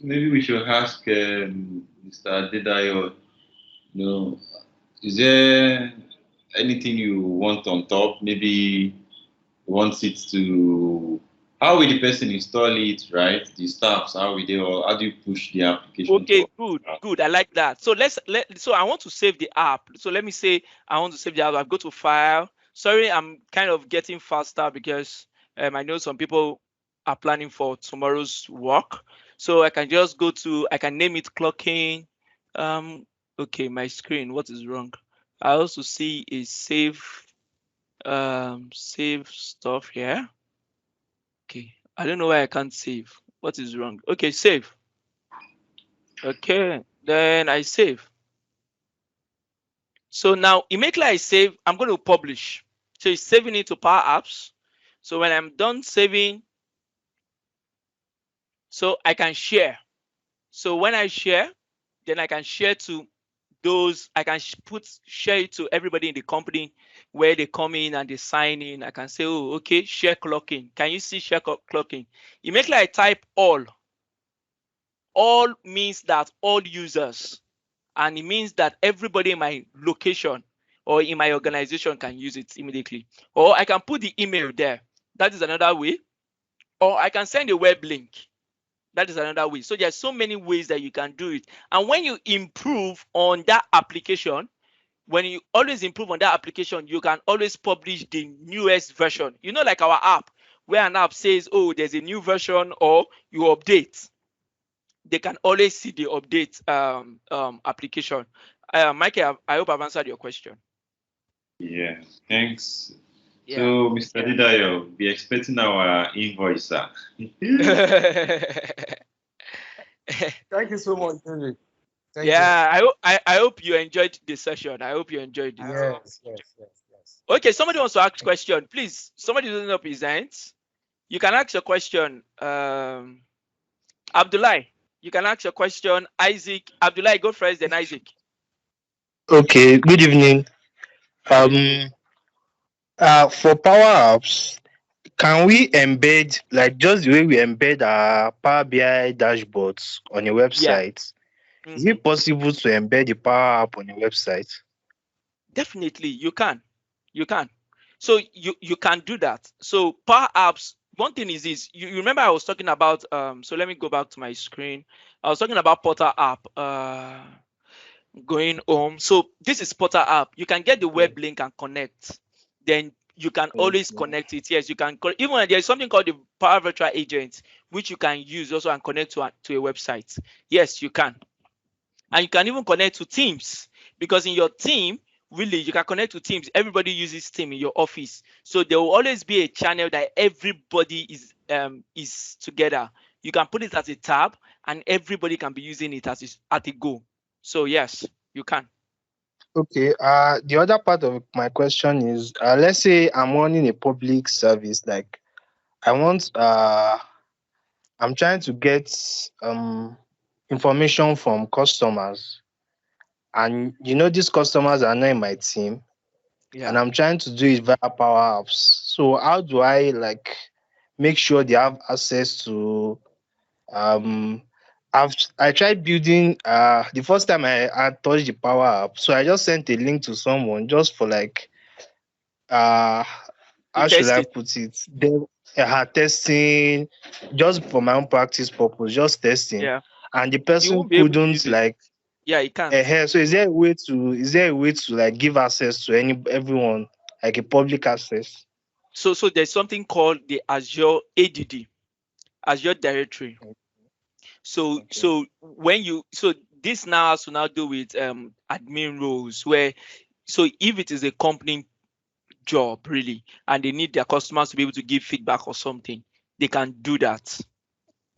Maybe we should ask Mr. Adedayo, is there anything you want on top? Maybe you want it to, how will the person install it, right? The steps, how will they, or how do you push the application? Okay, good. I like that. So so I want to save the app. So let me say I want to save the app. I go to file. Sorry, I'm kind of getting faster because I know some people are planning for tomorrow's work. So I can just go to, I can name it clocking. Okay, my screen, what is wrong? I also see a save stuff here. Okay, I don't know why I can't save. What is wrong? Okay, save. Okay, then I save. So now immediately I save, I'm going to publish. So it's saving it to Powerapps. So when I'm done saving, so I can share. So when I share, then I can share to those, I can share it to everybody in the company where they come in and they sign in. I can say, oh, okay, share clocking. Can you see share clocking? Immediately I type all. All means that all users, and it means that everybody in my location or in my organization can use it immediately. Or I can put the email there. That is another way. Or I can send a web link. That is another way. So there's so many ways that you can do it. And when you improve on that application, when you always improve on that application, you can always publish the newest version. Like our app, where an app says, oh, there's a new version, or you update. They can always see the update application. Michael, I hope I've answered your question. Yeah, thanks. Yeah. So, Mr. Didayo, be expecting our invoicer. Thank you so much, David. Thank Yeah, I hope you enjoyed the session. I hope you enjoyed it. Yes. Okay, somebody wants to ask a question. Please, somebody doesn't up his hands. You can ask your question. Abdullah, you can ask your question. Isaac, Abdullah, go first, then Isaac. Okay, good evening. For Powerapps, can we embed, like just the way we embed our Power BI dashboards on a website? Yeah. Is it possible to embed the Power App on a website? Definitely, you can. You can. So you can do that. So Powerapps, one thing is this. You remember I was talking about, so let me go back to my screen. I was talking about Portal app. Going home. So this is Portal app. You can get the web link and connect. Then you can always connect it. Yes, you can. Even there's something called the Power Virtual Agent, which you can use also and connect to a website. Yes, you can. And you can even connect to Teams, because in your team, really, you can connect to Teams. Everybody uses Teams in your office. So there will always be a channel that everybody is together. You can put it as a tab and everybody can be using it as at a go. So yes, you can. Okay. The other part of my question is, let's say I'm running a public service, like I'm trying to get information from customers, and these customers are not in my team, and I'm trying to do it via Powerapps. So how do I make sure they have access to I tried building the first time I touched the Power App, so I just sent a link to someone just for how should I put it? They testing, just for my own practice purpose, just testing. Yeah. And the person couldn't he can't. So is there a way to give access to everyone, like a public access? So there's something called the Azure ADD, Azure Directory. So this now has to now do with admin roles, where so if it is a company job really and they need their customers to be able to give feedback or something, they can do that.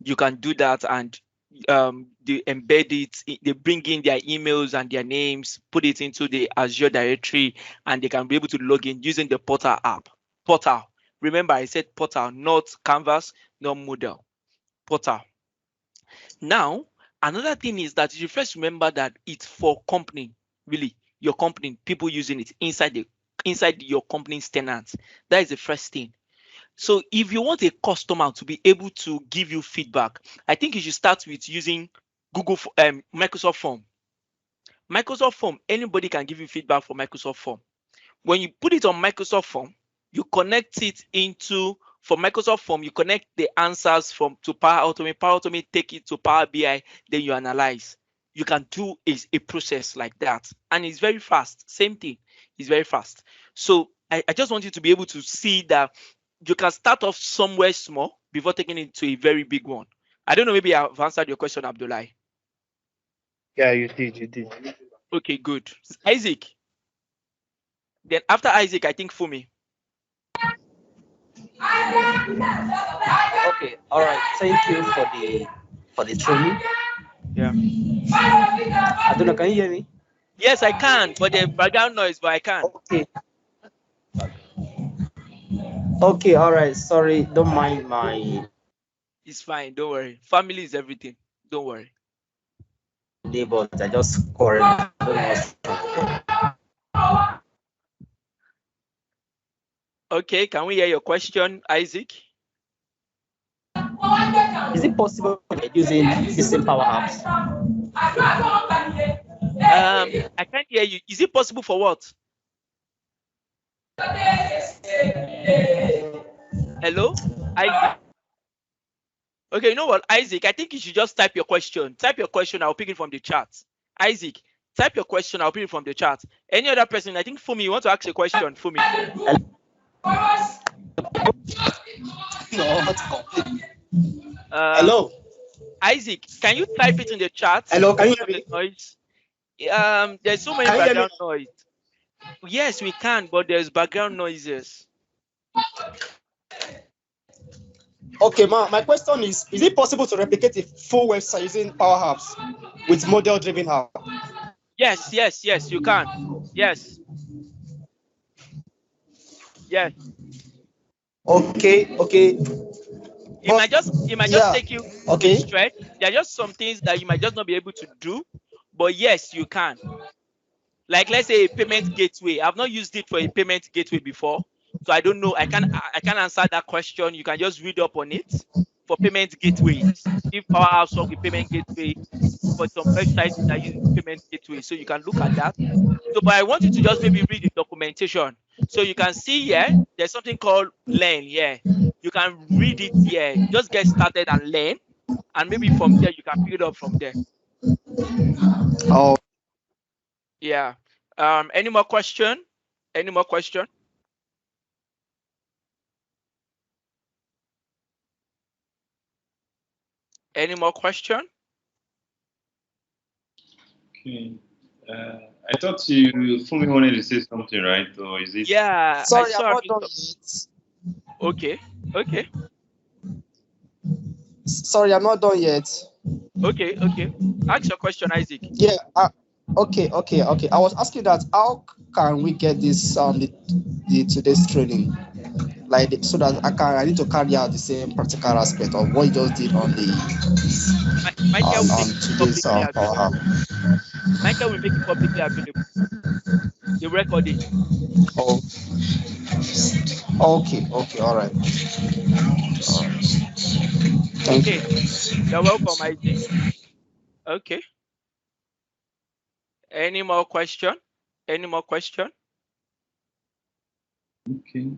You can do that, and they embed it, they bring in their emails and their names, put it into the Azure Directory, and they can be able to log in using the Portal app. Portal. Remember, I said Portal, not Canvas, not Moodle. Portal. Now, another thing is that you first remember that it's for company, really, your company, people using it inside your company's tenants. That is the first thing. So if you want a customer to be able to give you feedback, I think you should start with using Microsoft Form. Microsoft Form, anybody can give you feedback for Microsoft Form. When you put it on Microsoft Form, you connect it for Microsoft Form, you connect the answers to Power Automate. Power Automate take it to Power BI, then you analyze. You can do a process like that, and it's very fast. Same thing, it's very fast. So I just want you to be able to see that you can start off somewhere small before taking it to a very big one. I don't know, maybe I've answered your question, Abdullah. Yeah, you did. Okay, good. Isaac. Then after Isaac, I think Fumi. Okay, all right. Thank you for the training. Yeah. Abdullah, can you hear me? Yes, I can, but the background noise, but I can. Okay, all right. Sorry, don't mind my. It's fine, don't worry. Family is everything. Don't worry. But I just called. Okay, can we hear your question, Isaac? Is it possible using the same Powerapps? I can't hear you. Is it possible for what? Hello? Isaac? Okay, you know what, Isaac? I think you should just type your question. Type your question, I'll pick it from the chat. Isaac, type your question, I'll pick it from the chat. Any other person? I think Fumi, you want to ask a question, Fumi? Hello? Isaac, can you type it in the chat? Hello, can you hear me? Noise? There's so many Can you hear me? background noise. Yes, we can, but there's background noises. Okay, my question is it possible to replicate a full website using Powerapps with model-driven app? Yes, you can. Yes. Yes. Okay. It might just take you a stretch. There are just some things that you might just not be able to do, but yes, you can. Like, let's say a payment gateway. I've not used it for a payment gateway before, so I don't know. I can't answer that question. You can just read up on it for payment gateways. If Powerapps work with payment gateway for some websites that use payment gateway, so you can look at that. So, but I want you to just maybe read the documentation. So you can see here, there's something called learn here. You can read it here. Just get started and learn. And maybe from there, you can pick it up from there. Oh. Yeah. Any more question? Any more question? Any more question? Okay. I thought you Fumi wanted to say something, right? Or is it? Yeah. Sorry, I'm not done yet. Okay. Sorry, I'm not done yet. Okay. Ask your question, Isaac. Yeah. Okay. I was asking that how can we get this the today's training, like so that I need to carry out the same practical aspect of what you just did on the today's Powerapps. Michael will make it publicly available. The recording. Oh. Okay. All right. Thank you. You're welcome, Isaac. Okay. Any more question? Okay.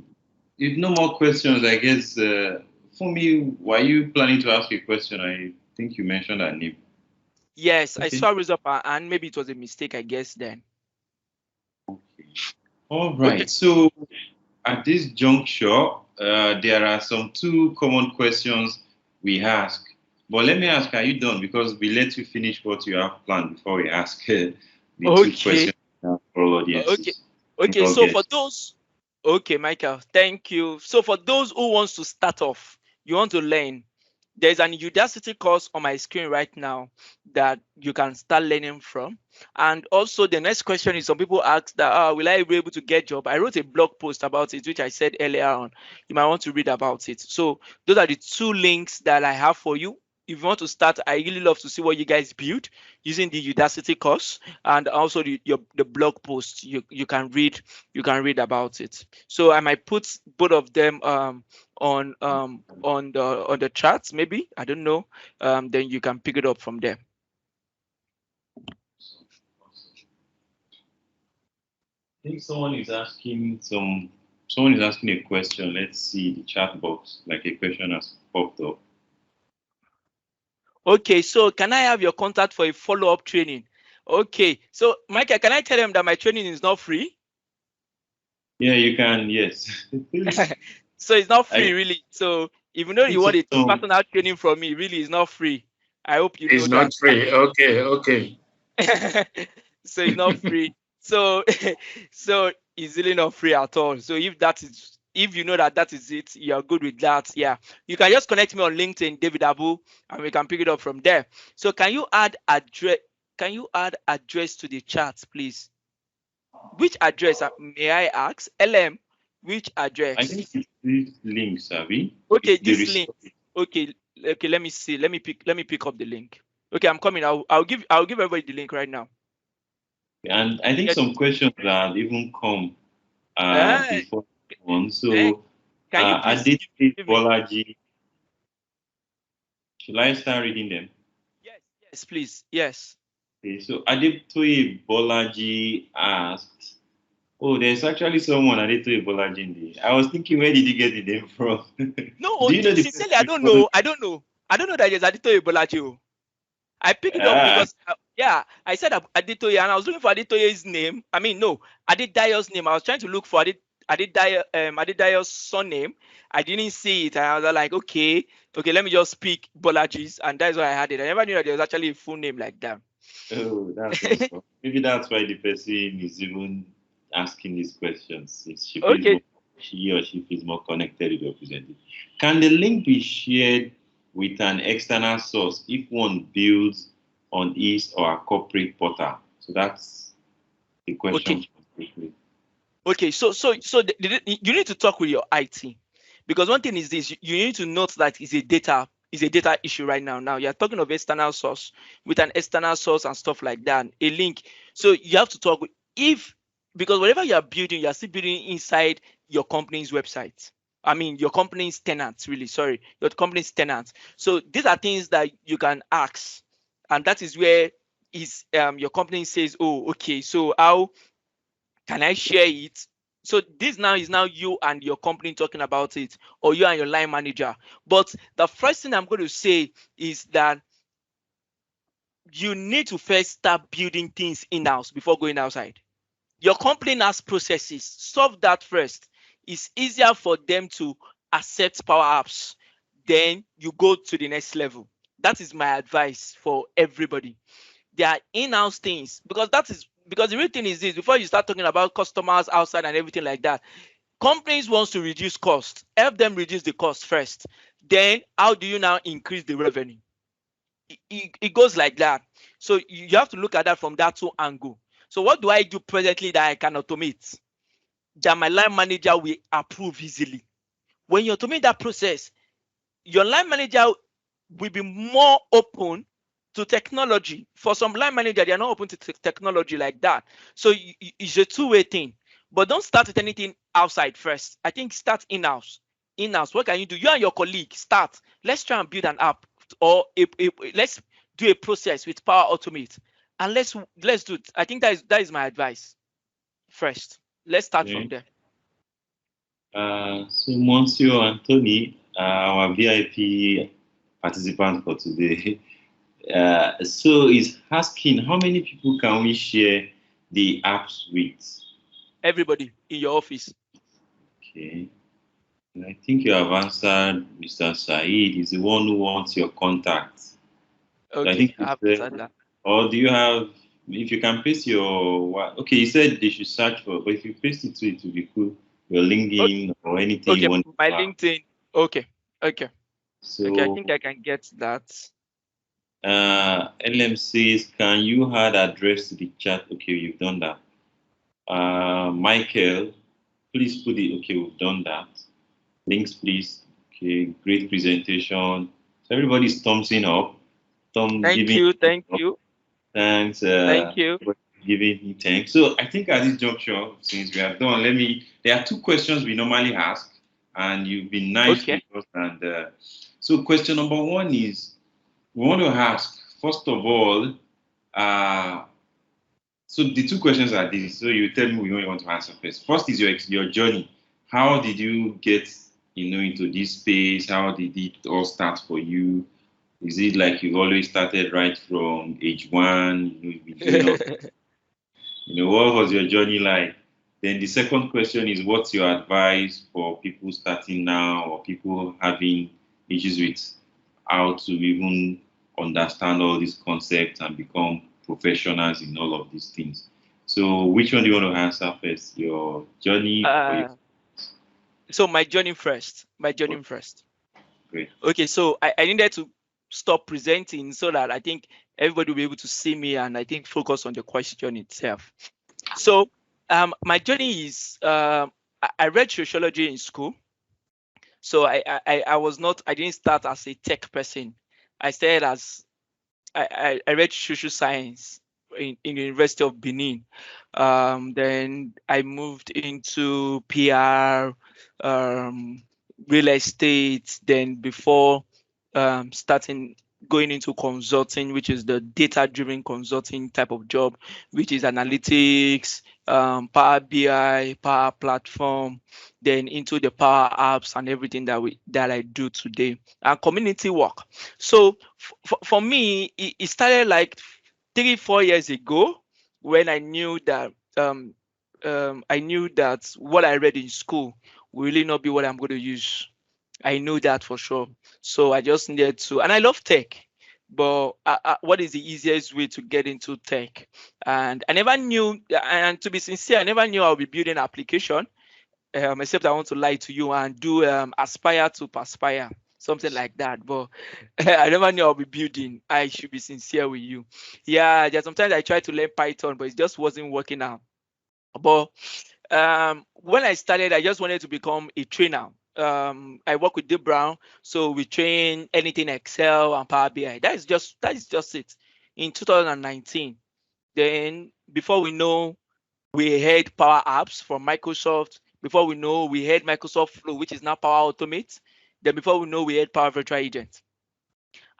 If no more questions, I guess for me, were you planning to ask a question? I think you mentioned her name. Yes, okay. I saw raise up and maybe it was a mistake, I guess then. Okay. All right. Okay. So at this juncture, there are some two common questions we ask. But let me ask, are you done? Because we let you finish what you have planned before we ask the two questions for audiences. Okay. So for those, Michael, thank you. So for those who wants to start off, you want to learn, there's an Udacity course on my screen right now that you can start learning from. And also the next question is, some people ask that, will I be able to get job? I wrote a blog post about it, which I said earlier on. You might want to read about it. So those are the two links that I have for you. If you want to start, I really love to see what you guys build using the Udacity course, and also the blog post. You can read about it. So I might put both of them on the charts, maybe, I don't know. Then you can pick it up from there. I think someone is asking a question. Let's see the chat box, like a question has popped up. Okay, so can I have your contact for a follow-up training? Okay, so Michael, can I tell them that my training is not free? Yeah, you can, yes. So it's not free, really. So even though you want a personal training from me, really it's not free. I hope you know it's not free. Okay. So it's not free. So it's really not free at all. So if you know that is it, you're good with that. Yeah, you can just connect me on LinkedIn, David Abu, and we can pick it up from there. So can you add address to the chat, please? Which address, may I ask? LM, which address? I think it's this link, Sabi. Okay, this link. Okay, let me see. Let me pick up the link. Okay, I'm coming. I'll give everybody the link right now. And I think some questions that even come before one. So can you please give Bolaji, should I start reading them? Yes, please. Yes. Okay, so Adetoye Bolaji asked, oh, there's actually someone Adetoye Bolaji in there. I was thinking, where did you get the name from? No, sincerely, I don't know that there's Adetoye Bolaji. I picked it up because I said Adetoye, and I was looking for Adetoye's name. I mean, no, Adedayo's name. I was trying to look for Adedayo's surname. I didn't see it, and I was like, okay, let me just pick Bolaji's, and that's why I had it. I never knew that there was actually a full name like that. Oh, that's awesome. Maybe that's why the person is even asking these questions, since Okay. She or she feels more connected with your presentation. Can the link be shared with an external source if one builds on his or a corporate portal? So that's the question. Okay. So you need to talk with your IT, because one thing is this: you need to note that it's a data issue right now. Now you're talking of external source with an external source and stuff like that, a link. So you have to talk with, because whatever you are building, you are still building inside your company's website. I mean, your company's tenants, really. Sorry, your company's tenants. So these are things that you can ask, and that is where your company says, oh, okay, so how can I share it? So this now is you and your company talking about it, or you and your line manager. But the first thing I'm going to say is that you need to first start building things in-house before going outside. Your company has processes. Solve that first. It's easier for them to accept Powerapps. Then you go to the next level. That is my advice for everybody. There are in-house things, because the real thing is this: before you start talking about customers outside and everything like that, companies wants to reduce cost. Help them reduce the cost first. Then how do you now increase the revenue? It goes like that. So you have to look at that from that two angle. So what do I do presently that I can automate, that my line manager will approve easily? When you automate that process, your line manager will be more open to technology. For some line manager, they are not open to technology like that. So it's a two-way thing. But don't start with anything outside first. I think start in-house. In-house, what can you do? You and your colleague start. Let's try and build an app, or let's do a process with Power Automate, and let's do it. I think that is my advice. First, let's start from there. So Monsieur Anthony, our VIP participant for today, so is asking, how many people can we share the apps with? Everybody in your office. Okay. And I think you have answered Mr. Said. He's the one who wants your contact. Okay, So I think I have answered that. Or do you have, if you can paste your, okay, you said they should search for, but if you paste it to it will be cool. Your LinkedIn or anything Okay, you want. my LinkedIn. Okay. So, okay, I think I can get that. LM says, can you add address to the chat? Okay, you've done that. Michael, please put it. Okay, we've done that. Links, please. Okay, great presentation. So everybody's thumbsing up. Thank you. Thanks. Thank you. Giving me thanks. So I think at this juncture, since we are done, there are two questions we normally ask, and you've been nice with us. And so question number one is, we want to ask, first of all, so the two questions are these. So you tell me we only want to answer first. First is your journey. How did you get into this space? How did it all start for you? Is it like you've always started right from age one? What was your journey like? Then the second question is, what's your advice for people starting now, or people having issues with how to even understand all these concepts and become professionals in all of these things? So which one do you want to answer first? Your journey or your... So my journey first. Great. Okay, so I needed to stop presenting so that I think everybody will be able to see me, and I think focus on the question itself. So my journey is, I read sociology in school. So I didn't start as a tech person. I started as, I read social science in the University of Benin. Then I moved into PR, real estate. Then before going into consulting, which is the data-driven consulting type of job, which is analytics, Power BI, Power Platform, then into the Power Apps and everything that I do today, and community work. So for me, it started like 3-4 years ago, when I knew that what I read in school will really not be what I'm going to use. I knew that for sure. So I just needed to, and I love tech. but what is the easiest way to get into tech? And I never knew, and to be sincere, I never knew I'll be building an application, except I want to lie to you and do aspire to perspire, something like that. But I never knew I'll be building. I should be sincere with you. Yeah, there's sometimes I try to learn Python, but it just wasn't working out. But when I started, I just wanted to become a trainer. I work with Deep Brown, so we train anything Excel and Power BI. That is just it. In 2019, then before we know, we had Powerapps from Microsoft. Before we know, we had Microsoft Flow, which is now Power Automate. Then before we know, we had Power Virtual Agent.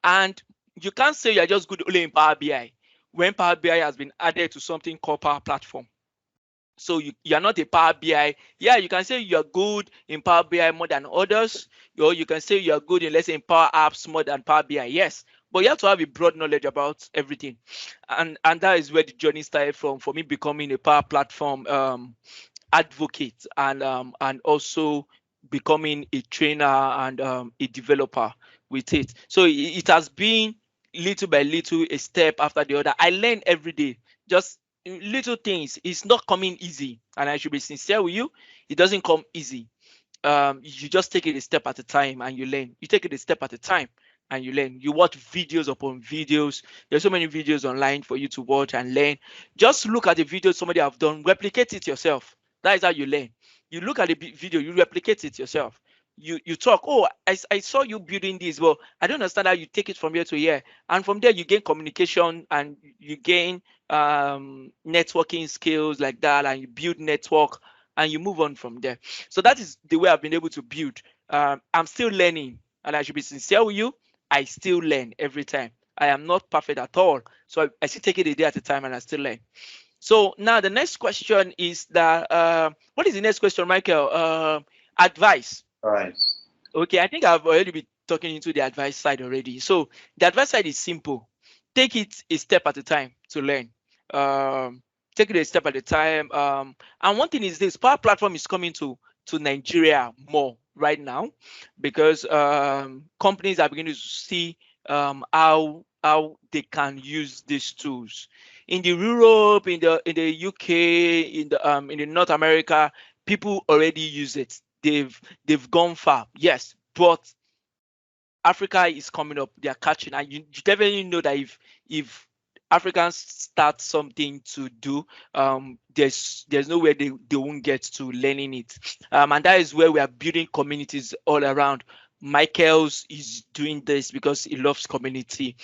And you can't say you're just good only in Power BI when Power BI has been added to something called Power Platform. So you're not a Power BI. Yeah, you can say you're good in Power BI more than others. Or you can say you're good in, let's say, in Power Apps more than Power BI. Yes, but you have to have a broad knowledge about everything. And that is where the journey started from, for me becoming a Power Platform advocate, and also becoming a trainer and a developer with it. So it has been little by little, a step after the other. I learn every day, just little things. It's not coming easy, and I should be sincere with you, it doesn't come easy. You just take it a step at a time and you learn. You take it a step at a time and you learn. You watch videos upon videos. There's so many videos online for you to watch and learn. Just look at the video somebody have done, replicate it yourself. That is how you learn. You look at the video, you replicate it yourself. You talk, oh, I saw you building this, but I don't understand how you take it from here to here. And from there you gain communication and you gain networking skills like that, and you build network and you move on from there. So that is the way I've been able to build. I'm still learning, and I should be sincere with you, I still learn every time. I am not perfect at all. So I still take it a day at a time and I still learn. So now the next question is that, what is the next question, Michael? Advice. Right. Okay, I think I've already been talking into the advice side already. So the advice side is simple. Take it a step at a time to learn. Take it a step at a time. And one thing is this: Power Platform is coming to Nigeria more right now, because companies are beginning to see how they can use these tools. In the Europe, in the UK, in the North America, people already use it. They've gone far, yes, but Africa is coming up. They are catching, and you definitely know that if Africans start something to do, there's no way they won't get to learning it, and that is where we are building communities all around. Michael's is doing this because he loves community,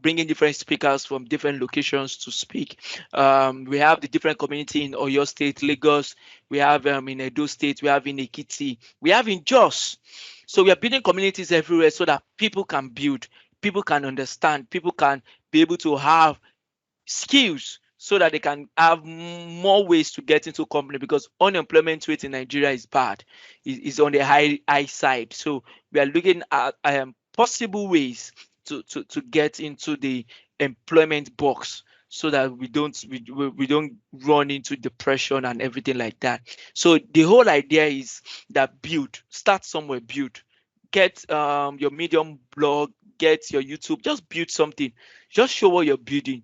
bringing different speakers from different locations to speak. We have the different community in Oyo State, Lagos. We have in Edo State. We have in Ekiti. We have in Jos. So we are building communities everywhere so that people can build, people can understand, people can be able to have skills so that they can have more ways to get into company, because unemployment rate in Nigeria is bad, is on the high side. So we are looking at possible ways to get into the employment box, so that we don't run into depression and everything like that. So the whole idea is that start somewhere, get your Medium blog, get your YouTube, just build something, just show what you're building.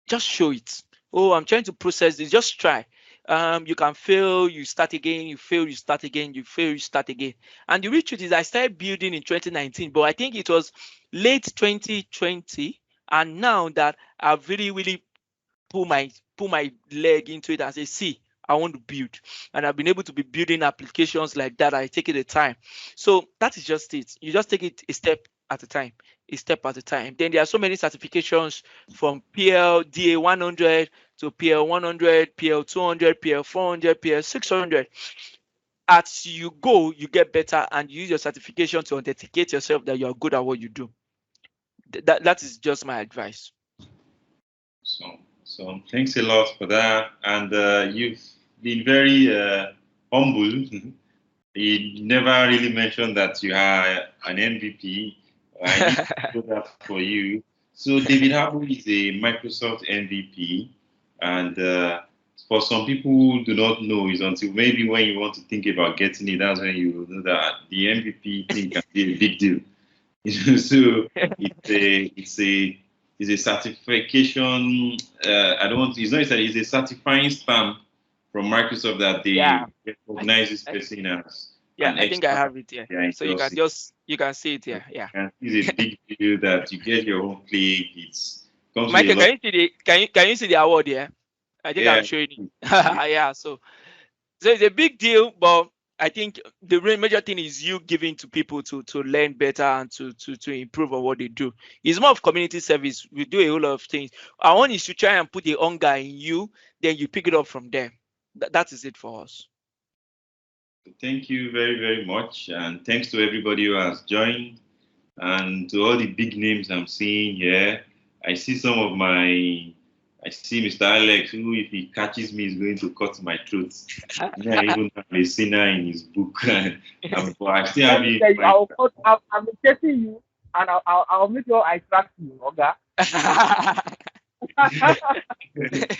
Just show it. Oh, I'm trying to process this. Just try. You can fail, you start again, you fail, you start again, you fail, you start again. And the real truth is I started building in 2019, but I think it was late 2020. And now that I've really put my leg into it and say, see, I want to build. And I've been able to be building applications like that. I take it a time. So that is just it. You just take it a step at a time. Then there are so many certifications, from PL DA 100 to PL 100, PL 200, PL 400, PL 600. As you go, you get better, and you use your certification to authenticate yourself that you are good at what you do. That is just my advice. So thanks a lot for that, and you've been very humble. You never really mentioned that you are an MVP. I need to do that for you. So David Habu is a Microsoft MVP, and for some people who do not know, is until maybe when you want to think about getting it, that's when you know that the MVP thing can be a big deal. So it's a certification. I don't want to, it's not it's a certifying stamp from Microsoft that they recognize this person as. Yeah, I think I have it here. So you can see it here. Yeah. It's a big deal that you get your own click. Michael, can you see the award here? I think I'm showing it. Yeah. So it's a big deal, but I think the major thing is you giving to people to learn better and to improve on what they do. It's more of community service. We do a whole lot of things. I want is to try and put the hunger in you, then you pick it up from there. That is it for us. Thank you very, very much. And thanks to everybody who has joined and to all the big names I'm seeing here. I see Mr. Alex, who, if he catches me, is going to cut my throat. I even have a sinner in his book. I still have it. I'm chasing you, and I'll make sure I track you, okay?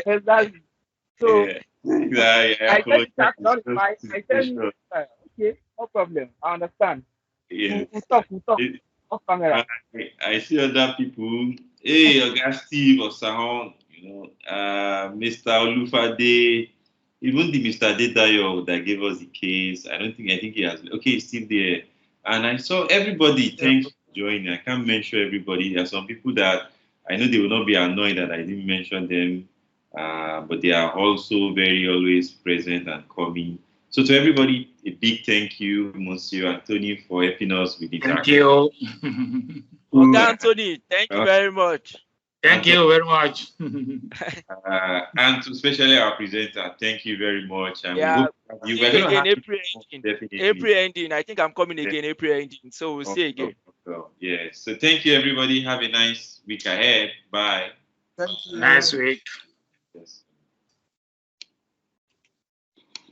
Exactly. So, I tell you, okay, no problem. I understand. Yeah. We'll talk. Off camera. I see other people. Hey, Oga Steve or Sahon, Mr. Olufade, even the Mr. Dedayo that gave us the case. I think he has. Okay, he's still there. And I saw everybody. Thanks for joining. I can't mention everybody. There are some people that I know they will not be annoyed that I didn't mention them, but they are also very always present and coming. So to everybody, a big thank you, Monsieur Anthony, for helping us with the Thank you. Okay, Anthony, thank you very much. Thank you very much. And to especially our presenter, thank you very much. And yeah, we hope you again, April ending. I think I'm coming again, April ending. So we'll see again. Yeah. So thank you, everybody. Have a nice week ahead. Bye. Thank you. Nice week.